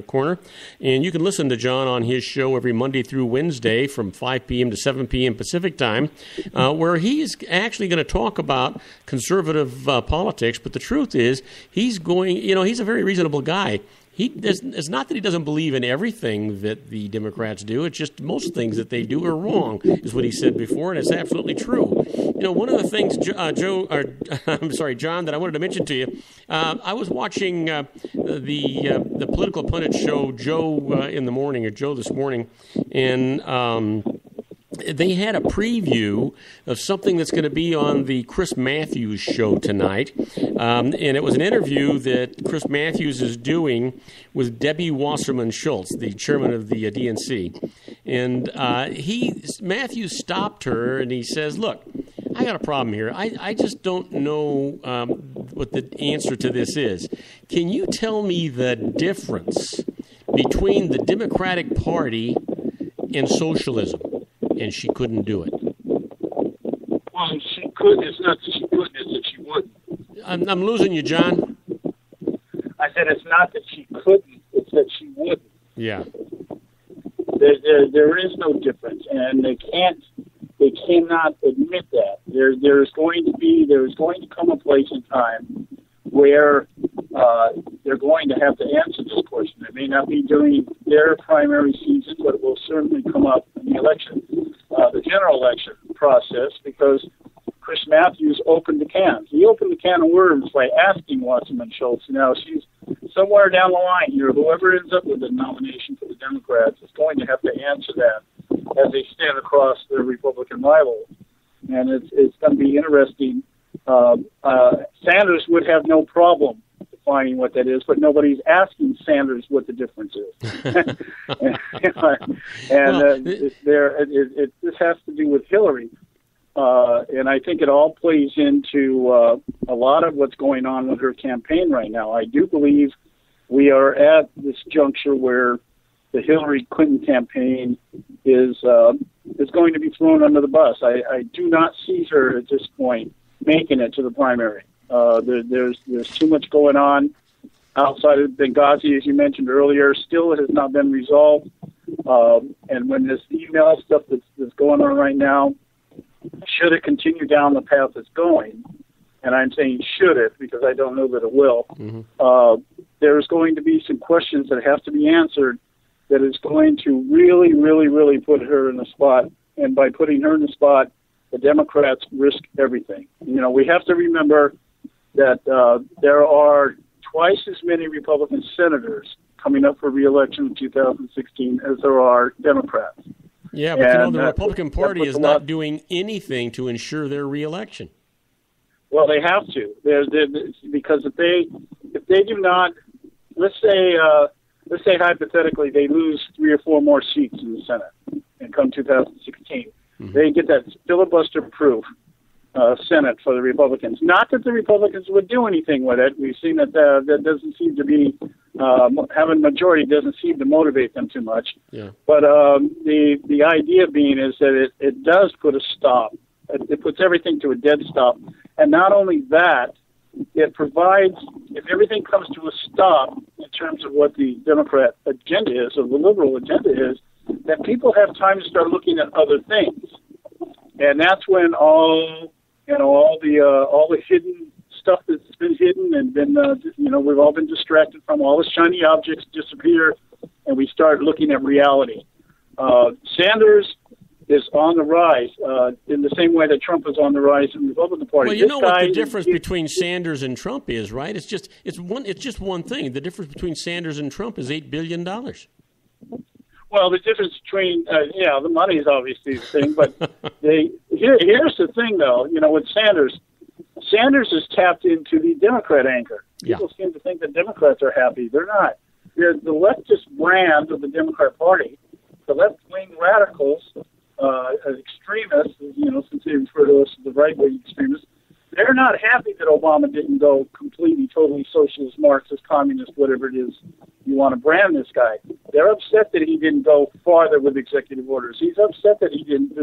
Corner. And you can listen to John on his show every Monday through Wednesday from 5 p.m. to 7 p.m. Pacific time, where he's actually going to talk about conservative politics. But the truth is, he's a very reasonable guy. It's not that he doesn't believe in everything that the Democrats do. It's just most things that they do are wrong, is what he said before, and it's absolutely true. You know, one of the things, John, that I wanted to mention to you, I was watching the political pundit show, Joe this morning, and they had a preview of something that's going to be on the Chris Matthews show tonight. And it was an interview that Chris Matthews is doing with Debbie Wasserman Schultz, the chairman of the DNC. And Matthews stopped her and he says, look, I got a problem here. I just don't know what the answer to this is. Can you tell me the difference between the Democratic Party and socialism? And she couldn't do it. Well, she could. It's not that she couldn't, it's that she wouldn't. I'm losing you, John. I said it's not that she couldn't, it's that she wouldn't. Yeah. There is no difference, and they cannot admit that. There's going to come a place in time where they're going to have to answer this question. It may not be during their primary season, but it will certainly come up in the election, the general election process, because Chris Matthews opened the can. He opened the can of worms by asking Wasserman Schultz. Now, she's somewhere down the line here. Whoever ends up with the nomination for the Democrats is going to have to answer that as they stand across their Republican rivals. And it's going to be interesting. Sanders would have no problem defining what that is, but nobody's asking Sanders what the difference is. This has to do with Hillary, and I think it all plays into a lot of what's going on with her campaign right now. I do believe we are at this juncture where the Hillary Clinton campaign is going to be thrown under the bus. I do not see her at this point making it to the primary. There's too much going on outside of Benghazi, as you mentioned earlier. Still has not been resolved. And when this email stuff that's going on right now, should it continue down the path it's going, and I'm saying should it because I don't know that it will, there's going to be some questions that have to be answered that is going to really, really, really put her in the spot. And by putting her in the spot, the Democrats risk everything. You know, we have to remember that there are twice as many Republican senators coming up for re-election in 2016 as there are Democrats. Yeah, but the Republican Party is not doing anything to ensure their re-election. Well, they have to. Because if they do not, let's say hypothetically they lose 3 or 4 more seats in the Senate and come 2016. They get that filibuster-proof Senate for the Republicans. Not that the Republicans would do anything with it. We've seen that that doesn't seem to be having majority doesn't seem to motivate them too much. Yeah. But the idea being is that it does put a stop. It puts everything to a dead stop. And not only that, it provides, if everything comes to a stop in terms of what the Democrat agenda is, or the liberal agenda is, then people have time to start looking at other things, and that's when all the hidden stuff that's been hidden and been we've all been distracted from, all the shiny objects disappear, and we start looking at reality. Sanders is on the rise in the same way that Trump is on the rise in the Republican Party. Well, you know what the difference between Sanders and Trump is, right? It's just one thing. The difference between Sanders and Trump is $8 billion. Well, the difference between, the money is obviously the thing, but here's the thing, though. You know, with Sanders is tapped into the Democrat anchor. People seem to think that Democrats are happy. They're not. They're the leftist brand of the Democrat Party. The left-wing radicals, extremists, since they refer to us as the right-wing extremists, they're not happy that Obama didn't go completely, totally socialist, Marxist, communist, whatever it is you want to brand this guy. They're upset that he didn't go farther with executive orders. He's upset that he didn't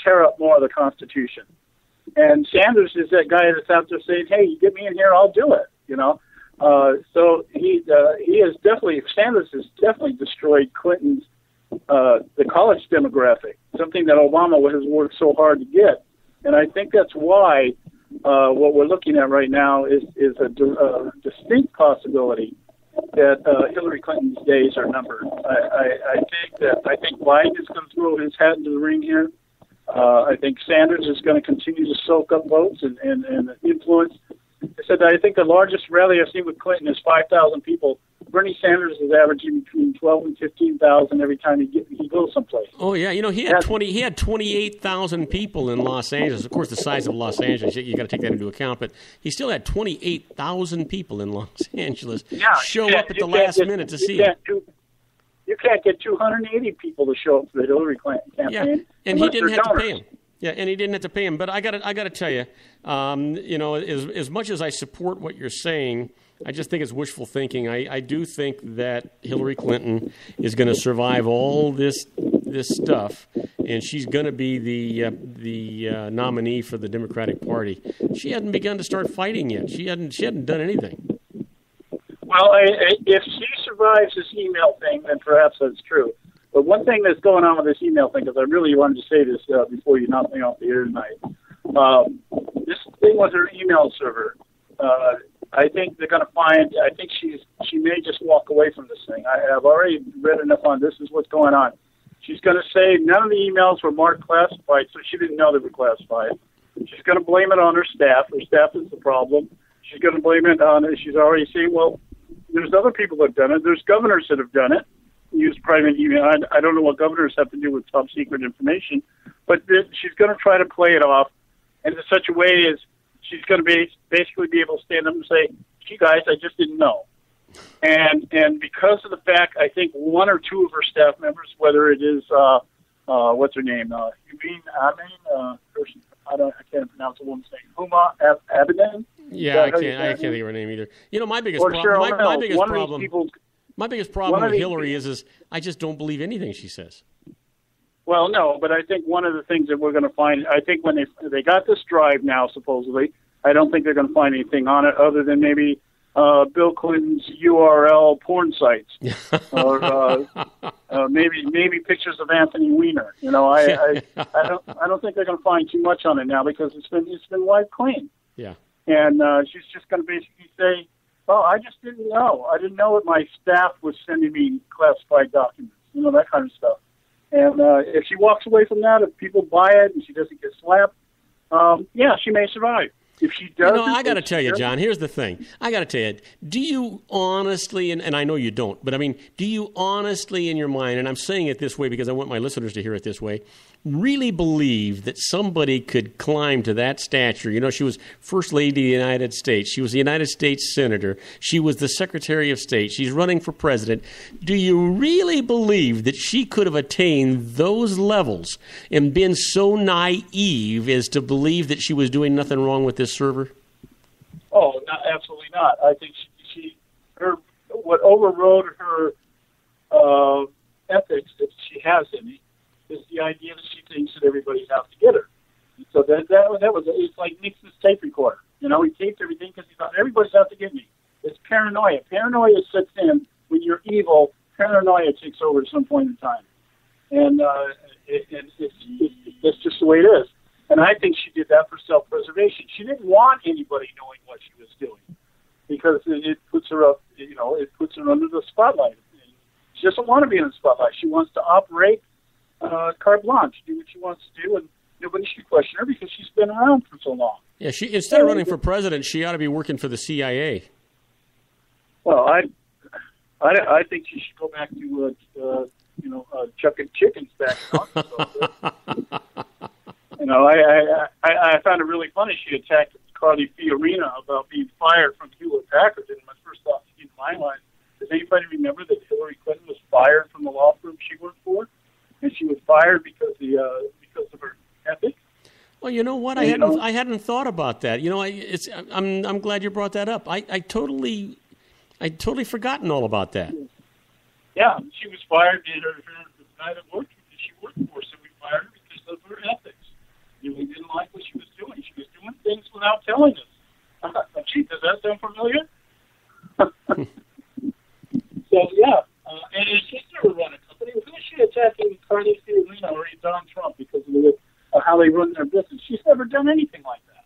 tear up more of the Constitution. And Sanders is that guy that's out there saying, "Hey, you get me in here, I'll do it." So Sanders has definitely destroyed Clinton's the college demographic, something that Obama has worked so hard to get. And I think that's why what we're looking at right now is a distinct possibility that Hillary Clinton's days are numbered. I think Biden is going to throw his hat into the ring here. I think Sanders is going to continue to soak up votes and influence. I said that I think the largest rally I've seen with Clinton is 5,000 people. Bernie Sanders is averaging between 12 and 15,000 every time he goes someplace. Oh yeah, he had 28,000 people in Los Angeles. Of course, the size of Los Angeles, you got to take that into account. But he still had 28,000 people in Los Angeles show up at the last minute to see him. You can't get 280 people to show up for the Hillary Clinton campaign. Yeah, and he didn't have to pay him. Yeah, and he didn't have to pay him. But I got to tell you, as much as I support what you're saying, I just think it's wishful thinking. I do think that Hillary Clinton is going to survive all this stuff, and she's going to be the nominee for the Democratic Party. She hasn't begun to start fighting yet. She hadn't done anything. Well, if she survives this email thing, then perhaps that's true. But one thing that's going on with this email thing, because I really wanted to say this before you knock me off the air tonight, this thing with her email server, I think they're going to find. I think she may just walk away from this thing. I have already read enough on this. Is what's going on. She's going to say none of the emails were marked classified, so she didn't know they were classified. She's going to blame it on her staff. Her staff is the problem. She's going to blame it on. She's already saying, well, there's other people that have done it. There's governors that have done it. Use private email. I don't know what governors have to do with top secret information, but she's going to try to play it off in such a way as she's going to basically be able to stand up and say, "Gee, guys, I just didn't know." And because of the fact, I think one or two of her staff members, whether it is what's her name, I can't pronounce the woman's name, Huma Abedin. Yeah, I can't think of her name either. My biggest My biggest problem with Hillary is I just don't believe anything she says. Well, no, but I think one of the things that we're going to find, I think when they got this drive now, supposedly, I don't think they're going to find anything on it other than maybe Bill Clinton's URL porn sites or maybe pictures of Anthony Weiner. I don't think they're going to find too much on it now because it's been wiped clean. Yeah, and she's just going to basically say, "Oh, I just didn't know. I didn't know that my staff was sending me classified documents." That kind of stuff. And if she walks away from that, if people buy it and she doesn't get slapped, she may survive. If she doesn't... I got to tell you, John, here's the thing. I got to tell you, do you honestly, and I know you don't, but do you honestly in your mind, and I'm saying it this way because I want my listeners to hear it this way, really believe that somebody could climb to that stature? She was First Lady of the United States. She was the United States Senator. She was the Secretary of State. She's running for president. Do you really believe that she could have attained those levels and been so naive as to believe that she was doing nothing wrong with this server? Oh, absolutely not. I think what overrode her ethics, if she has any, is the idea that she thinks that everybody's out to get her. So that was it's like Nixon's tape recorder. He taped everything because he thought everybody's out to get me. It's paranoia. Paranoia sets in when you're evil. Paranoia takes over at some point in time, and it's just the way it is. And I think she did that for self-preservation. She didn't want anybody knowing what she was doing because it puts her up. It puts her under the spotlight. She doesn't want to be in the spotlight. She wants to operate carte blanche, do what she wants to do, and nobody should question her because she's been around for so long. Yeah, instead of running for president, she ought to be working for the CIA. Well, I think she should go back to chucking chickens back in Arkansas. I found it really funny. She attacked Carly Fiorina about being fired from Hewlett Packard, and my first thought in my mind, does anybody remember that Hillary Clinton was fired from the law firm she worked for? And she was fired because of her ethics. Well, you know what? I hadn't thought about that. I'm glad you brought that up. I'd totally forgotten all about that. Yeah, she was fired. The guy that she worked for, so we fired her because of her ethics. We didn't like what she was doing. She was doing things without telling us. Gee, does that sound familiar? So yeah, and she's never run a company. Who is she attacking Carly Fiorina or Donald Trump because of how they run their business? She's never done anything like that.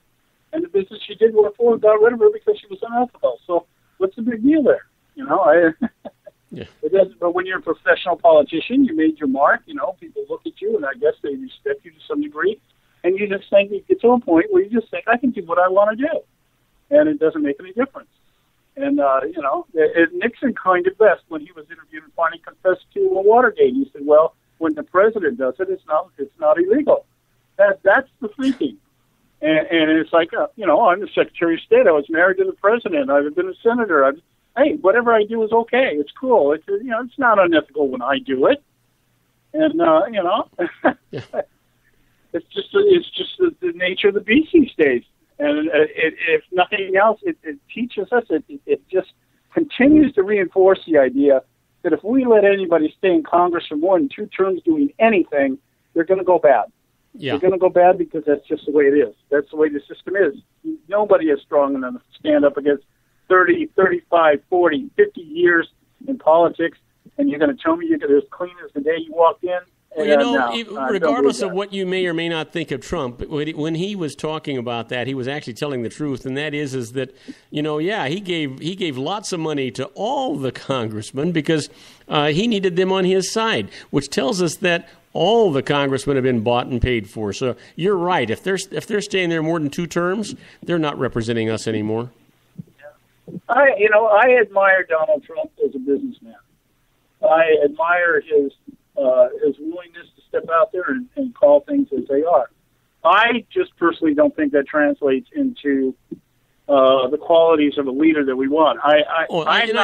And the business she did work for got rid of her because she was unethical. So what's the big deal there? Yeah. It doesn't, but when you're a professional politician, you made your mark. People look at you, and I guess they respect you to some degree. And you just think you get to a point where you just think, I can do what I want to do, and it doesn't make any difference. And Nixon coined it best when he was interviewed and finally confessed to Watergate. He said, "Well, when the president does it, it's not illegal." That's the thinking. And it's like, I'm the Secretary of State. I was married to the president. I've been a senator. Hey, whatever I do is okay. It's cool. It's not unethical when I do it. And Yeah. it's just the nature of the beast these days. And if nothing else, it teaches us. It just continues to reinforce the idea that if we let anybody stay in Congress for more than 2 terms doing anything, they're going to go bad. Yeah. They're going to go bad because that's just the way it is. That's the way the system is. Nobody is strong enough to stand up against 30, 35, 40, 50 years in politics, and you're going to tell me you're as clean as the day you walked in? Well, regardless of what you may or may not think of Trump, when he was talking about that, he was actually telling the truth, and that is that, he gave lots of money to all the congressmen because he needed them on his side, which tells us that all the congressmen have been bought and paid for. So you're right. If they're staying there more than 2 terms, they're not representing us anymore. I admire Donald Trump as a businessman. I admire his willingness to step out there and call things as they are. I just personally don't think that translates into the qualities of a leader that we want. I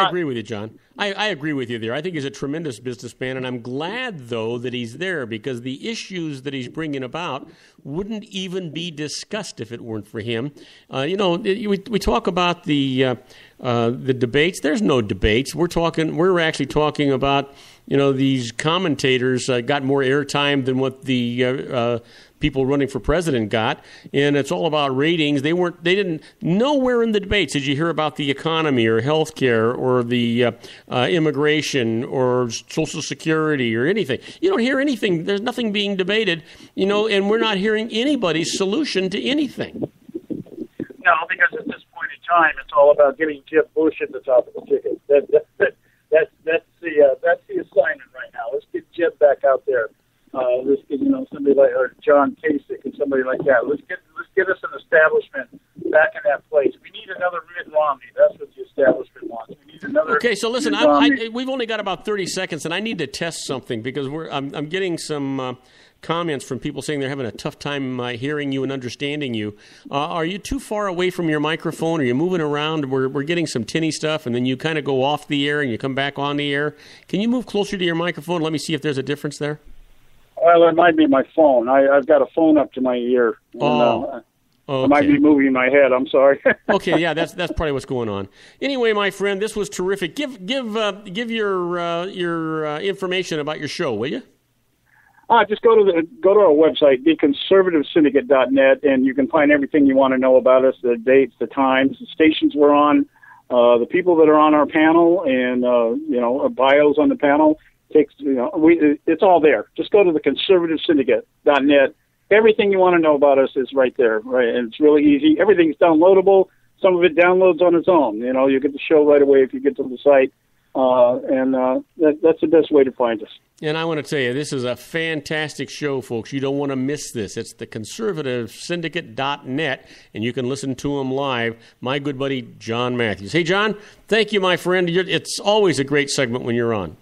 agree with you, John. I agree with you there. I think he's a tremendous businessman, and I'm glad, though, that he's there because the issues that he's bringing about wouldn't even be discussed if it weren't for him. We talk about the debates. There's no debates. We're actually talking about these commentators got more airtime than what the people running for president got, and it's all about ratings. They didn't. Nowhere in the debates did you hear about the economy or health care or the immigration or Social Security or anything. You don't hear anything. There's nothing being debated, and we're not hearing anybody's solution to anything. No, because at this point in time, it's all about getting Jeb Bush at the top of the ticket. That's the assignment right now. Let's get Jeb back out there. Let's get somebody like John Kasich and somebody like that. Let's get us an establishment back in that place. We need another Mitt Romney. That's what the establishment wants. We need another. Okay, so listen, we've only got about 30 seconds, and I need to test something because I'm getting some comments from people saying they're having a tough time hearing you and understanding you. Are you too far away from your microphone? Are you moving around? We're getting some tinny stuff, and then you kind of go off the air and you come back on the air. Can you move closer to your microphone? Let me see if there's a difference there. Well, it might be my phone. I've got a phone up to my ear. Okay. I might be moving my head. I'm sorry. Okay, yeah, that's probably what's going on. Anyway, my friend, this was terrific. Give your information about your show, will you? Just go to our website, theconservativesyndicate.net, and you can find everything you want to know about us: the dates, the times, the stations we're on, the people that are on our panel, and our bios on the panel. It's all there. Just go to theconservativesyndicate.net. Everything you want to know about us is right there, right? And it's really easy. Everything's downloadable. Some of it downloads on its own. You get the show right away if you get to the site. That's the best way to find us. And I want to tell you, this is a fantastic show, folks. You don't want to miss this. It's theconservativesyndicate.net, and you can listen to them live. My good buddy, John Matthews. Hey, John, thank you, my friend. It's always a great segment when you're on.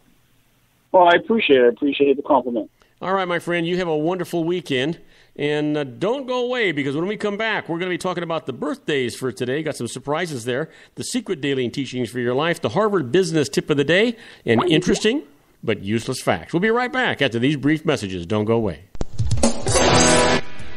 Well, I appreciate it. I appreciate the compliment. All right, my friend, you have a wonderful weekend. And don't go away, because when we come back, we're going to be talking about the birthdays for today. Got some surprises there. The secret daily teachings for your life, the Harvard Business Tip of the Day, and interesting but useless facts. We'll be right back after these brief messages. Don't go away.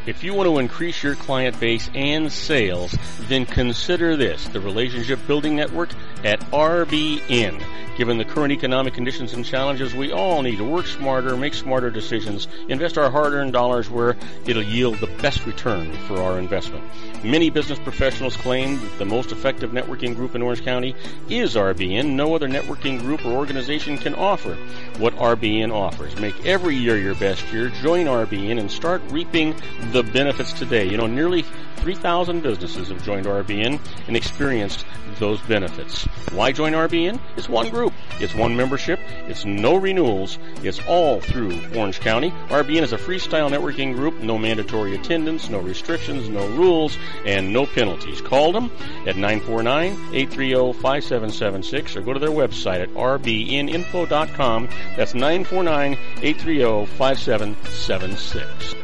If you want to increase your client base and sales, then consider this, the Relationship Building Network at RBN. Given the current economic conditions and challenges, we all need to work smarter, make smarter decisions, invest our hard-earned dollars where it'll yield the best return for our investment. Many business professionals claim that the most effective networking group in Orange County is RBN. No other networking group or organization can offer what RBN offers. Make every year your best year. Join RBN and start reaping the benefits today. You know, nearly 3,000 businesses have joined RBN and experienced those benefits. Why join RBN? It's one group. It's one membership. It's no renewals. It's all through Orange County. RBN is a freestyle networking group. No mandatory attendance, no restrictions, no rules, and no penalties. Call them at 949-830-5776 or go to their website at rbninfo.com. That's 949-830-5776.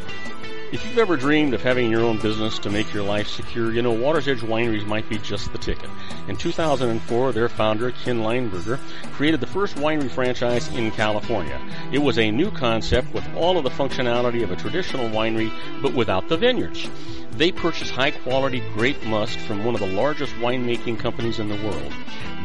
If you've ever dreamed of having your own business to make your life secure, you know, Water's Edge Wineries might be just the ticket. In 2004, their founder, Ken Lineberger, created the first winery franchise in California. It was a new concept with all of the functionality of a traditional winery, but without the vineyards. They purchase high-quality grape must from one of the largest winemaking companies in the world.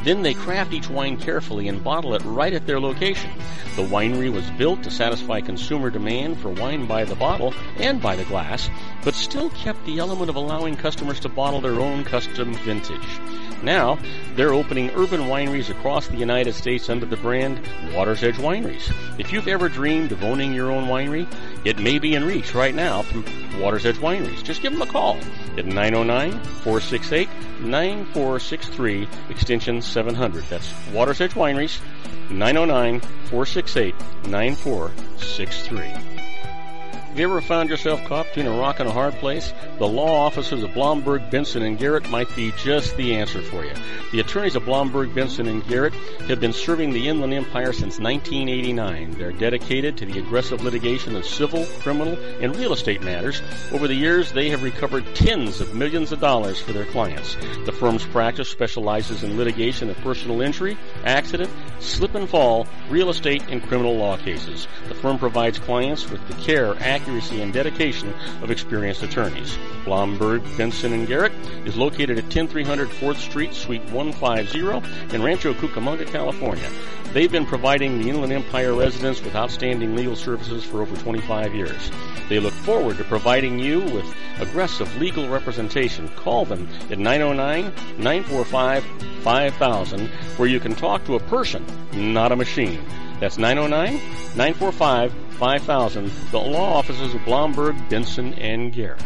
Then they craft each wine carefully and bottle it right at their location. The winery was built to satisfy consumer demand for wine by the bottle and by the glass, but still kept the element of allowing customers to bottle their own custom vintage. Now, they're opening urban wineries across the United States under the brand Water's Edge Wineries. If you've ever dreamed of owning your own winery, it may be in reach right now through Water's Edge Wineries. Just give them a call at 909-468-9463, extension 700. That's Water's Edge Wineries, 909-468-9463. Have you ever found yourself caught between a rock and a hard place? The law offices of Blomberg, Benson, and Garrett might be just the answer for you. The attorneys of Blomberg, Benson, and Garrett have been serving the Inland Empire since 1989. They're dedicated to the aggressive litigation of civil, criminal, and real estate matters. Over the years, they have recovered tens of millions of dollars for their clients. The firm's practice specializes in litigation of personal injury, accident, slip and fall, real estate, and criminal law cases. The firm provides clients with the care, accuracy, and dedication of experienced attorneys. Blomberg, Benson, and Garrett is located at 10300 4th Street, Suite 150 in Rancho Cucamonga, California. They've been providing the Inland Empire residents with outstanding legal services for over 25 years. They look forward to providing you with aggressive legal representation. Call them at 909-945-5000, where you can talk to a person, not a machine. That's 909-945-5000, the law offices of Blomberg, Benson, and Garrett.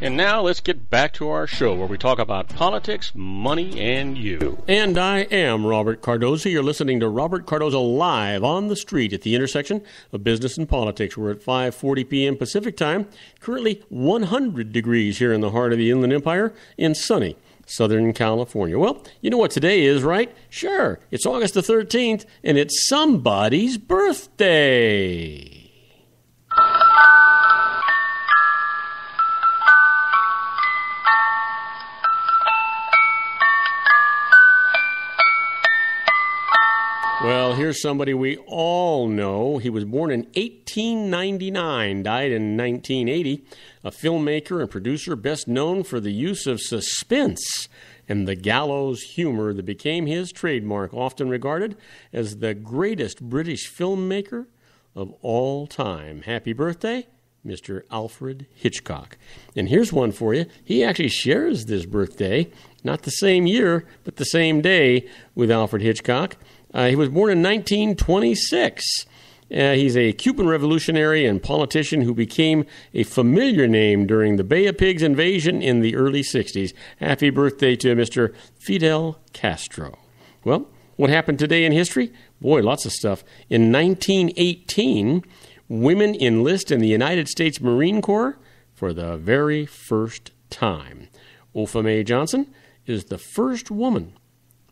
And now let's get back to our show where we talk about politics, money, and you. And I am Robert Cardoza. You're listening to Robert Cardoza live on the street at the intersection of business and politics. We're at 5:40 p.m. Pacific time, currently 100 degrees here in the heart of the Inland Empire in sunny Southern California. Well, you know what today is, right? Sure, it's August the 13th, and it's somebody's birthday. Well, here's somebody we all know. He was born in 1899, died in 1980. A filmmaker and producer best known for the use of suspense and the gallows humor that became his trademark, often regarded as the greatest British filmmaker of all time. Happy birthday, Mr. Alfred Hitchcock. And here's one for you. He actually shares this birthday, not the same year, but the same day with Alfred Hitchcock. He was born in 1926. He's a Cuban revolutionary and politician who became a familiar name during the Bay of Pigs invasion in the early 60s. Happy birthday to Mr. Fidel Castro. Well, what happened today in history? Boy, lots of stuff. In 1918, women enlist in the United States Marine Corps for the very first time. Opha May Johnson is the first woman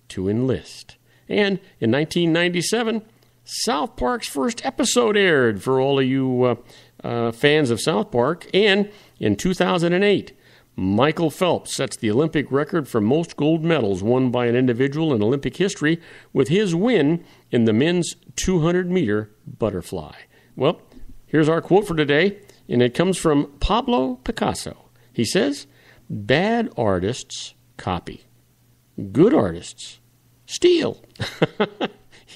to enlist. And in 1997, South Park's first episode aired for all of you fans of South Park. And in 2008, Michael Phelps sets the Olympic record for most gold medals won by an individual in Olympic history with his win in the men's 200-meter butterfly. Well, here's our quote for today, and it comes from Pablo Picasso. He says, "Bad artists copy. Good artists steal."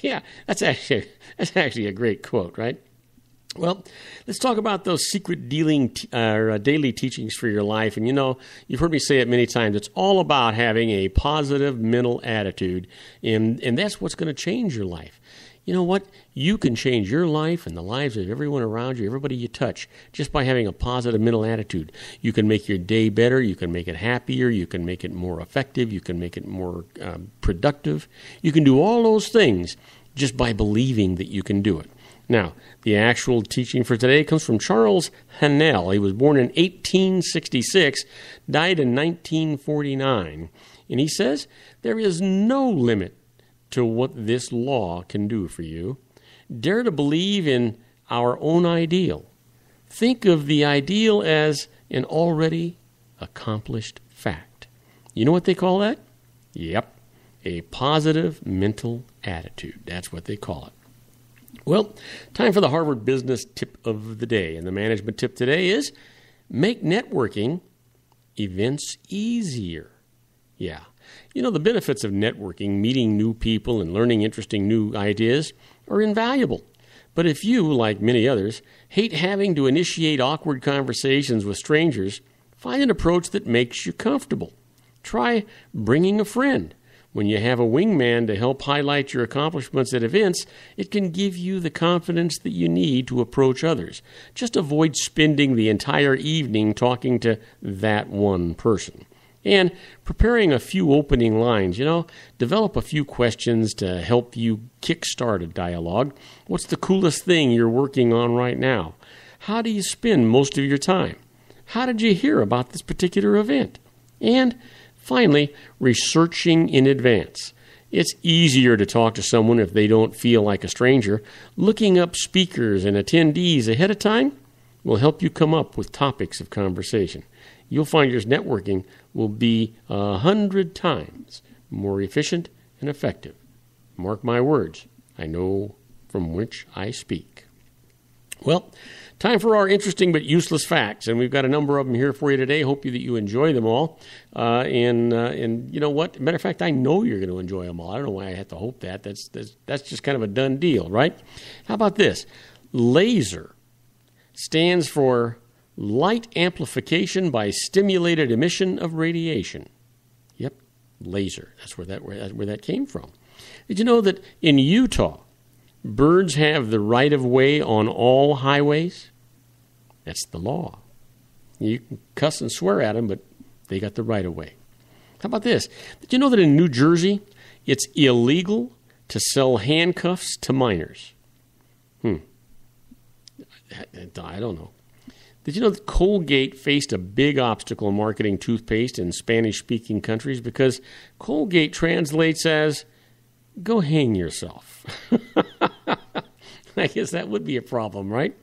Yeah, that's actually a great quote, right? Well, let's talk about those secret daily teachings for your life. And, you know, you've heard me say it many times. It's all about having a positive mental attitude, and that's what's going to change your life. You know what? You can change your life and the lives of everyone around you, everybody you touch, just by having a positive mental attitude. You can make your day better. You can make it happier. You can make it more effective. You can make it more productive. You can do all those things just by believing that you can do it. Now, the actual teaching for today comes from Charles Hanel. He was born in 1866, died in 1949. And he says, there is no limit to what this law can do for you. Dare to believe in our own ideal. Think of the ideal as an already accomplished fact. You know what they call that? Yep, a positive mental attitude. That's what they call it. Well, time for the Harvard Business Tip of the Day. And the management tip today is make networking events easier. Yeah. You know, the benefits of networking, meeting new people and learning interesting new ideas are invaluable. But if you, like many others, hate having to initiate awkward conversations with strangers, find an approach that makes you comfortable. Try bringing a friend. When you have a wingman to help highlight your accomplishments at events, it can give you the confidence that you need to approach others. Just avoid spending the entire evening talking to that one person. And preparing a few opening lines, develop a few questions to help you kickstart a dialogue. What's the coolest thing you're working on right now? How do you spend most of your time? How did you hear about this particular event? And finally, researching in advance. It's easier to talk to someone if they don't feel like a stranger. Looking up speakers and attendees ahead of time will help you come up with topics of conversation. You'll find your networking will be 100 times more efficient and effective. Mark my words, I know from which I speak. Well, time for our interesting but useless facts, and we've got a number of them here for you today. Hope that you enjoy them all. And you know what? Matter of fact, I know you're going to enjoy them all. I don't know why I have to hope that. That's just kind of a done deal, right? How about this? LASER stands for light amplification by stimulated emission of radiation. Yep, laser. That's where that came from. Did you know that in Utah, birds have the right of way on all highways? That's the law. You can cuss and swear at them, but they got the right of way. How about this? Did you know that in New Jersey, it's illegal to sell handcuffs to minors? I don't know. Did you know that Colgate faced a big obstacle marketing toothpaste in Spanish-speaking countries because Colgate translates as, go hang yourself. I guess that would be a problem, right?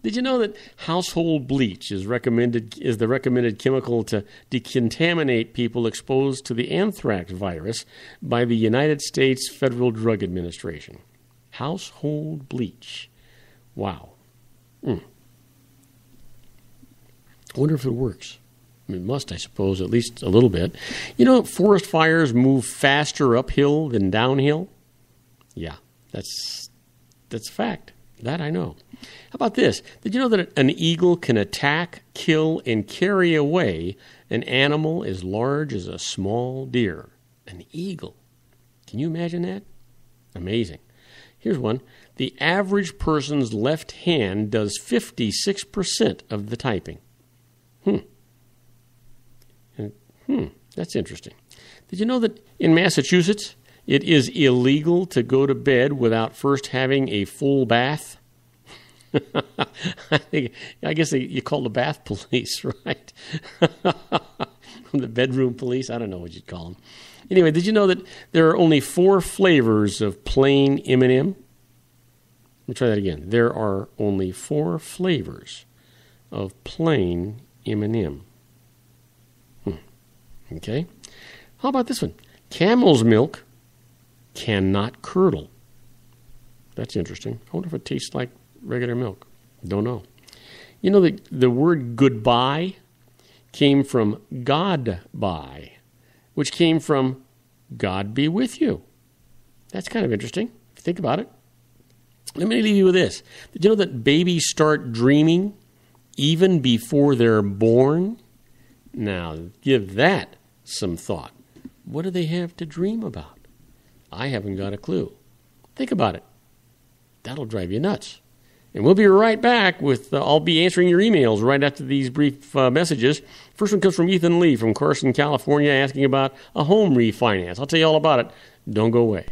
Did you know that household bleach is the recommended chemical to decontaminate people exposed to the anthrax virus by the United States Federal Drug Administration? Household bleach. Wow. I wonder if it works. I mean, it must, I suppose, at least a little bit. You know, forest fires move faster uphill than downhill? Yeah, that's a fact. That I know. How about this? Did you know that an eagle can attack, kill, and carry away an animal as large as a small deer? An eagle. Can you imagine that? Amazing. Here's one. The average person's left hand does 56% of the typing. That's interesting. Did you know that in Massachusetts, it is illegal to go to bed without first having a full bath? I guess you call the bath police, right? The bedroom police? I don't know what you'd call them. Anyway, did you know that there are only 4 flavors of plain M&M? Let me try that again. There are only 4 flavors of plain M&M. Okay. How about this one? Camel's milk cannot curdle. That's interesting. I wonder if it tastes like regular milk. Don't know. You know, the word goodbye came from God-bye, which came from God be with you. That's kind of interesting, if you think about it. Let me leave you with this. Did you know that babies start dreaming even before they're born? Now, give that some thought. What do they have to dream about? I haven't got a clue. Think about it. That'll drive you nuts. And we'll be right back with, I'll be answering your emails right after these brief messages. First one comes from Ethan Lee from Carson, California, asking about a home refinance. I'll tell you all about it. Don't go away.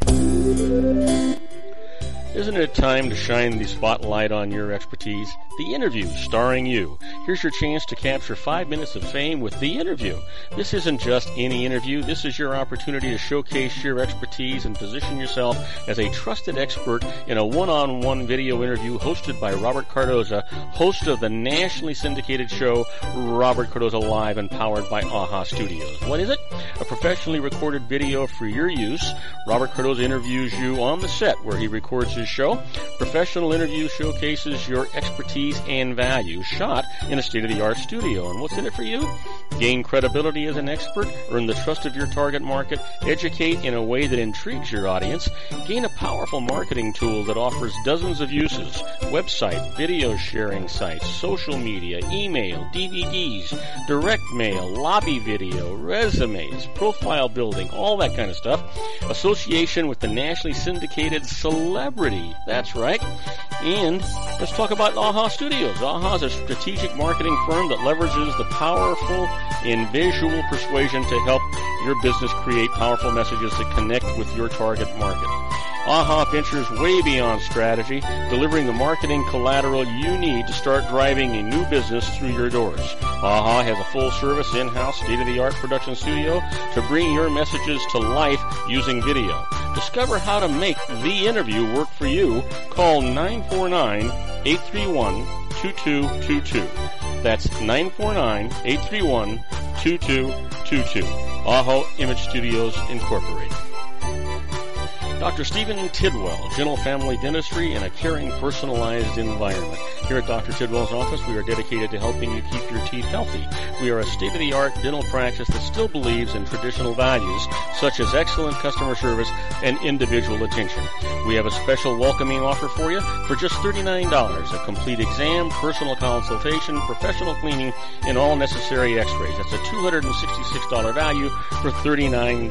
Isn't it time to shine the spotlight on your expertise? The Interview, starring you. Here's your chance to capture 5 minutes of fame with The Interview. This isn't just any interview. This is your opportunity to showcase your expertise and position yourself as a trusted expert in a one-on-one video interview hosted by Robert Cardoza, host of the nationally syndicated show Robert Cardoza Live and powered by AHA Studios. What is it? A professionally recorded video for your use. Robert Cardoza interviews you on the set where he records his show. Professional interview showcases your expertise and value, shot in a state-of-the-art studio. And what's in it for you? Gain credibility as an expert, earn the trust of your target market, educate in a way that intrigues your audience, gain a powerful marketing tool that offers dozens of uses, website, video sharing sites, social media, email, DVDs, direct mail, lobby video, resumes, profile building, all that kind of stuff. Association with the nationally syndicated celebrity. That's right. And let's talk about AHA Studios. AHA is a strategic marketing firm that leverages the powerful in visual persuasion to help your business create powerful messages that connect with your target market. AHA ventures way beyond strategy, delivering the marketing collateral you need to start driving a new business through your doors. AHA has a full-service, in-house, state-of-the-art production studio to bring your messages to life using video. Discover how to make The Interview work for you. Call 949-831-2222. That's 949-831-2222. AHA Image Studios, Incorporated. Dr. Stephen Tidwell, Gentle Family Dentistry in a caring, personalized environment. Here at Dr. Tidwell's office, we are dedicated to helping you keep your teeth healthy. We are a state-of-the-art dental practice that still believes in traditional values, such as excellent customer service and individual attention. We have a special welcoming offer for you for just $39, a complete exam, personal consultation, professional cleaning, and all necessary x-rays. That's a $266 value for $39.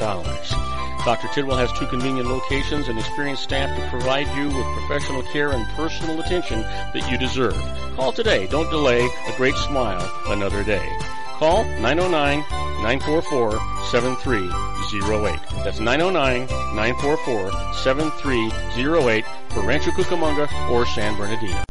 Dr. Tidwell has 2 convenient locations and experienced staff to provide you with professional care and personal attention that you deserve. Call today. Don't delay. A great smile another day. Call 909-944-7308. That's 909-944-7308 for Rancho Cucamonga or San Bernardino.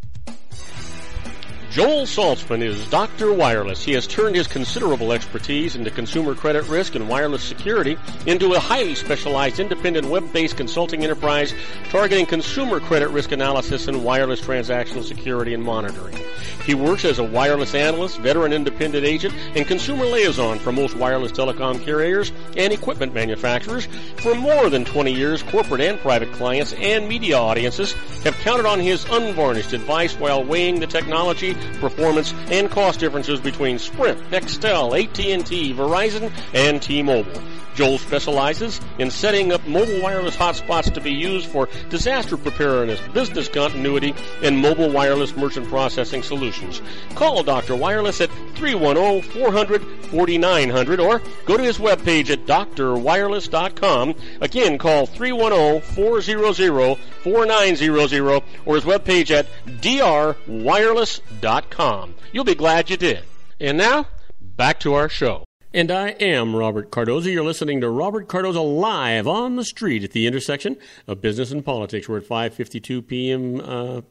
Joel Saltzman is Dr. Wireless. He has turned his considerable expertise into consumer credit risk and wireless security into a highly specialized independent web-based consulting enterprise targeting consumer credit risk analysis and wireless transactional security and monitoring. He works as a wireless analyst, veteran independent agent, and consumer liaison for most wireless telecom carriers and equipment manufacturers. For more than 20 years, corporate and private clients and media audiences have counted on his unvarnished advice while weighing the technology, performance, and cost differences between Sprint, Nextel, AT&T, Verizon, and T-Mobile. Joel specializes in setting up mobile wireless hotspots to be used for disaster preparedness, business continuity, and mobile wireless merchant processing solutions. Call Dr. Wireless at 310-400-4900 or go to his webpage at drwireless.com. Again, call 310-400-4900 or his webpage at drwireless.com. You'll be glad you did. And now, back to our show. And I am Robert Cardoza. You're listening to Robert Cardoza Live on the Street at the intersection of business and politics. We're at 5:52 p.m.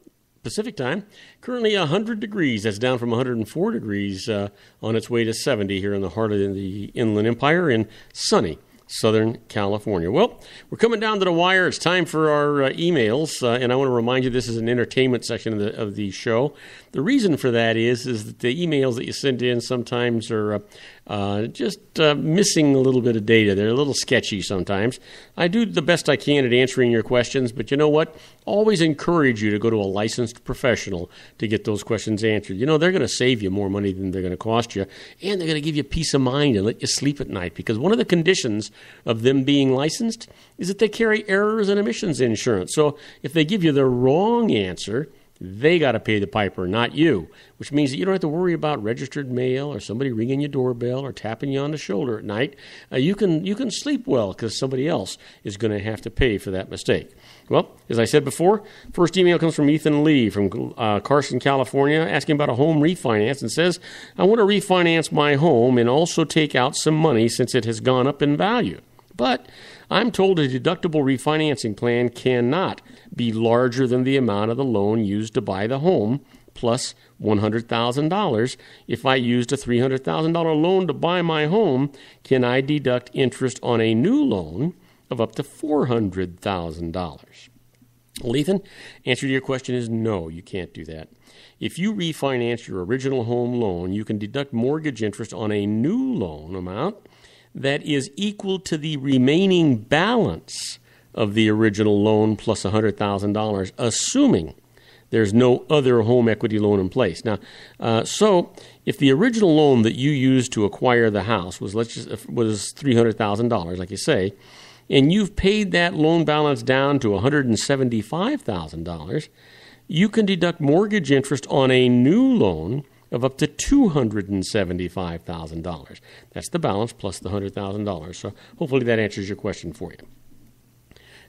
Pacific time. Currently 100 degrees. That's down from 104 degrees on its way to 70 here in the heart of the Inland Empire in sunny Southern California. Well, we're coming down to the wire. It's time for our emails, and I want to remind you this is an entertainment section of the show. The reason for that is that the emails that you send in sometimes are just missing a little bit of data. They're a little sketchy sometimes. I do the best I can at answering your questions, but you know what? Always encourage you to go to a licensed professional to get those questions answered. You know, they're going to save you more money than they're going to cost you, and they're going to give you peace of mind and let you sleep at night, because one of the conditions of them being licensed is that they carry errors and omissions insurance. So if they give you the wrong answer, They got to pay the piper, not you, which means that you don't have to worry about registered mail or somebody ringing your doorbell or tapping you on the shoulder at night. You can sleep well because somebody else is going to have to pay for that mistake. Well, as I said before, first email comes from Ethan Lee from Carson, California, asking about a home refinance and says, I want to refinance my home and also take out some money since it has gone up in value. But I'm told a deductible refinancing plan cannot be larger than the amount of the loan used to buy the home plus $100,000. If I used a $300,000 loan to buy my home, can I deduct interest on a new loan of up to $400,000? Well, Ethan, answer to your question is no, you can't do that. If you refinance your original home loan, you can deduct mortgage interest on a new loan amount that is equal to the remaining balance of the original loan plus $100,000, assuming there's no other home equity loan in place. Now, so if the original loan that you used to acquire the house was $300,000, like you say, and you've paid that loan balance down to $175,000, you can deduct mortgage interest on a new loan of up to $275,000. That's the balance plus the $100,000. So hopefully that answers your question for you.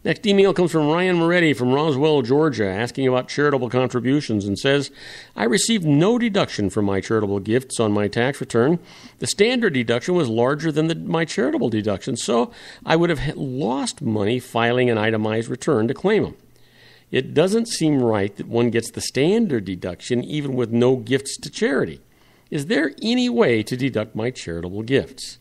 Next email comes from Ryan Moretti from Roswell, Georgia, asking about charitable contributions and says, I received no deduction from my charitable gifts on my tax return. The standard deduction was larger than my charitable deduction, so I would have lost money filing an itemized return to claim them. It doesn't seem right that one gets the standard deduction even with no gifts to charity. Is there any way to deduct my charitable gifts?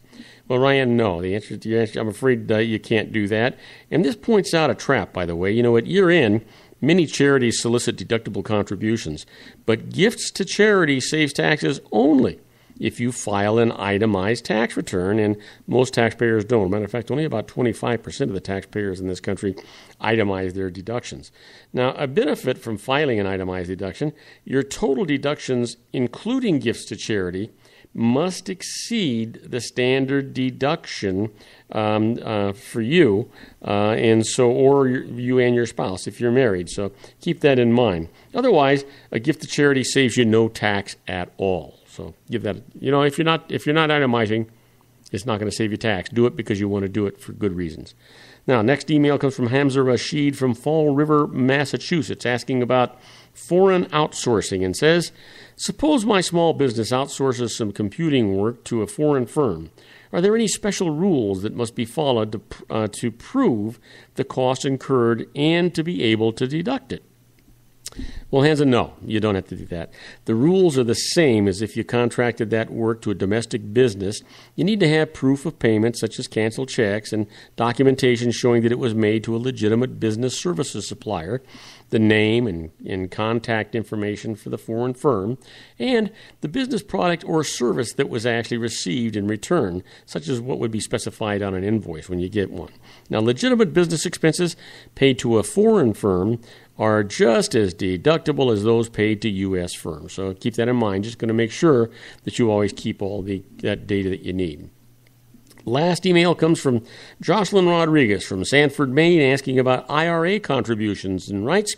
Well, Ryan, no. The answer to your answer, I'm afraid you can't do that. And this points out a trap, by the way. You know, at year end, many charities solicit deductible contributions, but gifts to charity saves taxes only if you file an itemized tax return, and most taxpayers don't. Matter of fact, only about 25% of the taxpayers in this country itemize their deductions. Now, a benefit from filing an itemized deduction, your total deductions, including gifts to charity, must exceed the standard deduction for you, and so, or you and your spouse if you're married. So keep that in mind. Otherwise, a gift to charity saves you no tax at all. So give that. You know, if you're not itemizing, it's not going to save you tax. Do it because you want to do it for good reasons. Now, next email comes from Hamza Rashid from Fall River, Massachusetts, asking about foreign outsourcing and says, suppose my small business outsources some computing work to a foreign firm. Are there any special rules that must be followed to prove the cost incurred and to be able to deduct it? Well, Hamza, no, you don't have to do that. The rules are the same as if you contracted that work to a domestic business. You need to have proof of payment, such as canceled checks, and documentation showing that it was made to a legitimate business services supplier, the name and contact information for the foreign firm, and the business product or service that was actually received in return, such as what would be specified on an invoice when you get one. Now, legitimate business expenses paid to a foreign firm are just as deductible as those paid to U.S. firms. So keep that in mind. Just going to make sure that you always keep all that data that you need. Last email comes from Jocelyn Rodriguez from Sanford, Maine, asking about IRA contributions and writes,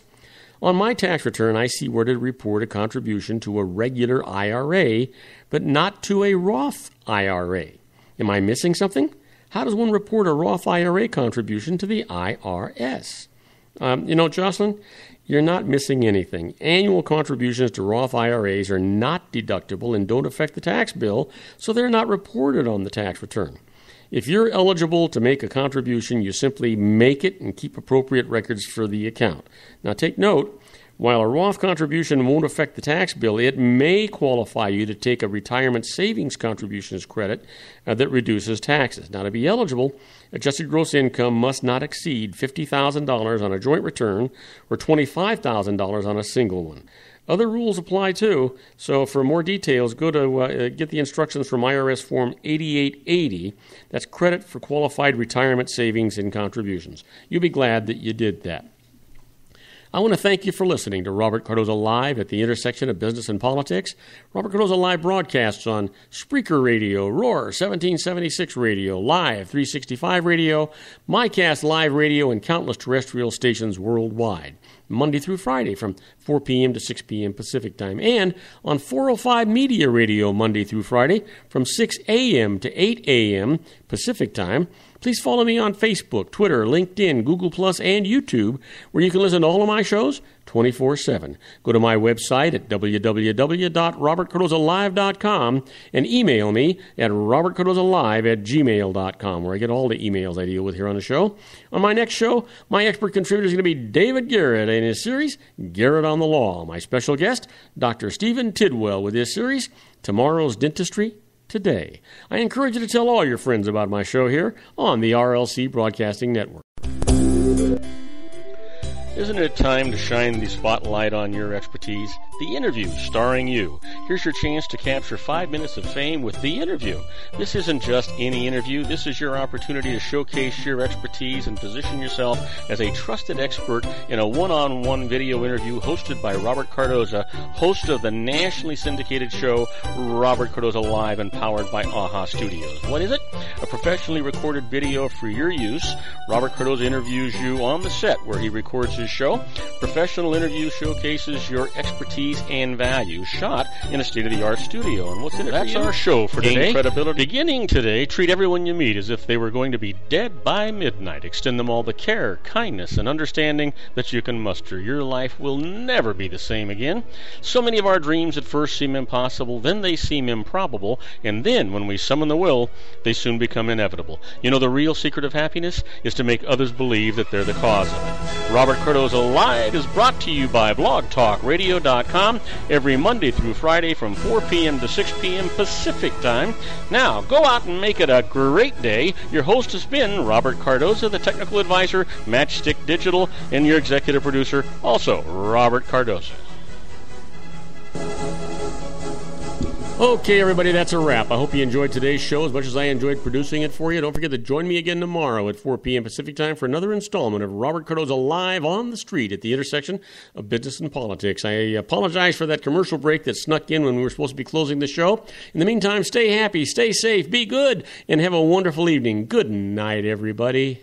on my tax return, I see where to report a contribution to a regular IRA, but not to a Roth IRA. Am I missing something? How does one report a Roth IRA contribution to the IRS? Jocelyn, you're not missing anything. Annual contributions to Roth IRAs are not deductible and don't affect the tax bill, so they're not reported on the tax return. If you're eligible to make a contribution, you simply make it and keep appropriate records for the account. Now, take note, while a Roth contribution won't affect the tax bill, it may qualify you to take a retirement savings contributions credit that reduces taxes. Now, to be eligible, adjusted gross income must not exceed $50,000 on a joint return or $25,000 on a single one. Other rules apply too, so for more details, go to get the instructions from IRS Form 8880. That's credit for qualified retirement savings and contributions. You'll be glad that you did that. I want to thank you for listening to Robert Cardoza Live at the intersection of business and politics. Robert Cardoza Live broadcasts on Spreaker Radio, Roar, 1776 Radio, Live, 365 Radio, MyCast Live Radio, and countless terrestrial stations worldwide. Monday through Friday from 4 p.m. to 6 p.m. Pacific Time, and on 405 Media Radio Monday through Friday from 6 a.m. to 8 a.m. Pacific Time. Please follow me on Facebook, Twitter, LinkedIn, Google+, and YouTube, where you can listen to all of my shows 24/7. Go to my website at www.robertcardozalive.com and email me at robertcardozalive@gmail.com, where I get all the emails I deal with here on the show. On my next show, my expert contributor is going to be David Garrett in his series, Garrett on the Law. My special guest, Dr. Stephen Tidwell, with his series, Tomorrow's Dentistry Today. I encourage you to tell all your friends about my show here on the RLC Broadcasting Network. Isn't it time to shine the spotlight on your expertise? The Interview, starring you. Here's your chance to capture 5 minutes of fame with The Interview. This isn't just any interview. This is your opportunity to showcase your expertise and position yourself as a trusted expert in a one-on-one video interview hosted by Robert Cardoza, host of the nationally syndicated show Robert Cardoza Live and powered by AHA Studios. What is it? A professionally recorded video for your use. Robert Cardoza interviews you on the set where he records his show. Professional interview showcases your expertise and value, shot in a state-of-the-art studio. And what's in it? That's our show for today. Gain credibility. Beginning today, treat everyone you meet as if they were going to be dead by midnight. Extend them all the care, kindness, and understanding that you can muster. Your life will never be the same again. So many of our dreams at first seem impossible, then they seem improbable, and then, when we summon the will, they soon become inevitable. You know, the real secret of happiness is to make others believe that they're the cause of it. Robert Cardoza Live is brought to you by blogtalkradio.com every Monday through Friday from 4 p.m. to 6 p.m. Pacific Time. Now, go out and make it a great day. Your host has been Robert Cardoza, the technical advisor, Matchstick Digital, and your executive producer, also Robert Cardoza. Okay, everybody, that's a wrap. I hope you enjoyed today's show as much as I enjoyed producing it for you. Don't forget to join me again tomorrow at 4 p.m. Pacific Time for another installment of Robert Cardoza Live on the Street at the intersection of business and politics. I apologize for that commercial break that snuck in when we were supposed to be closing the show. In the meantime, stay happy, stay safe, be good, and have a wonderful evening. Good night, everybody.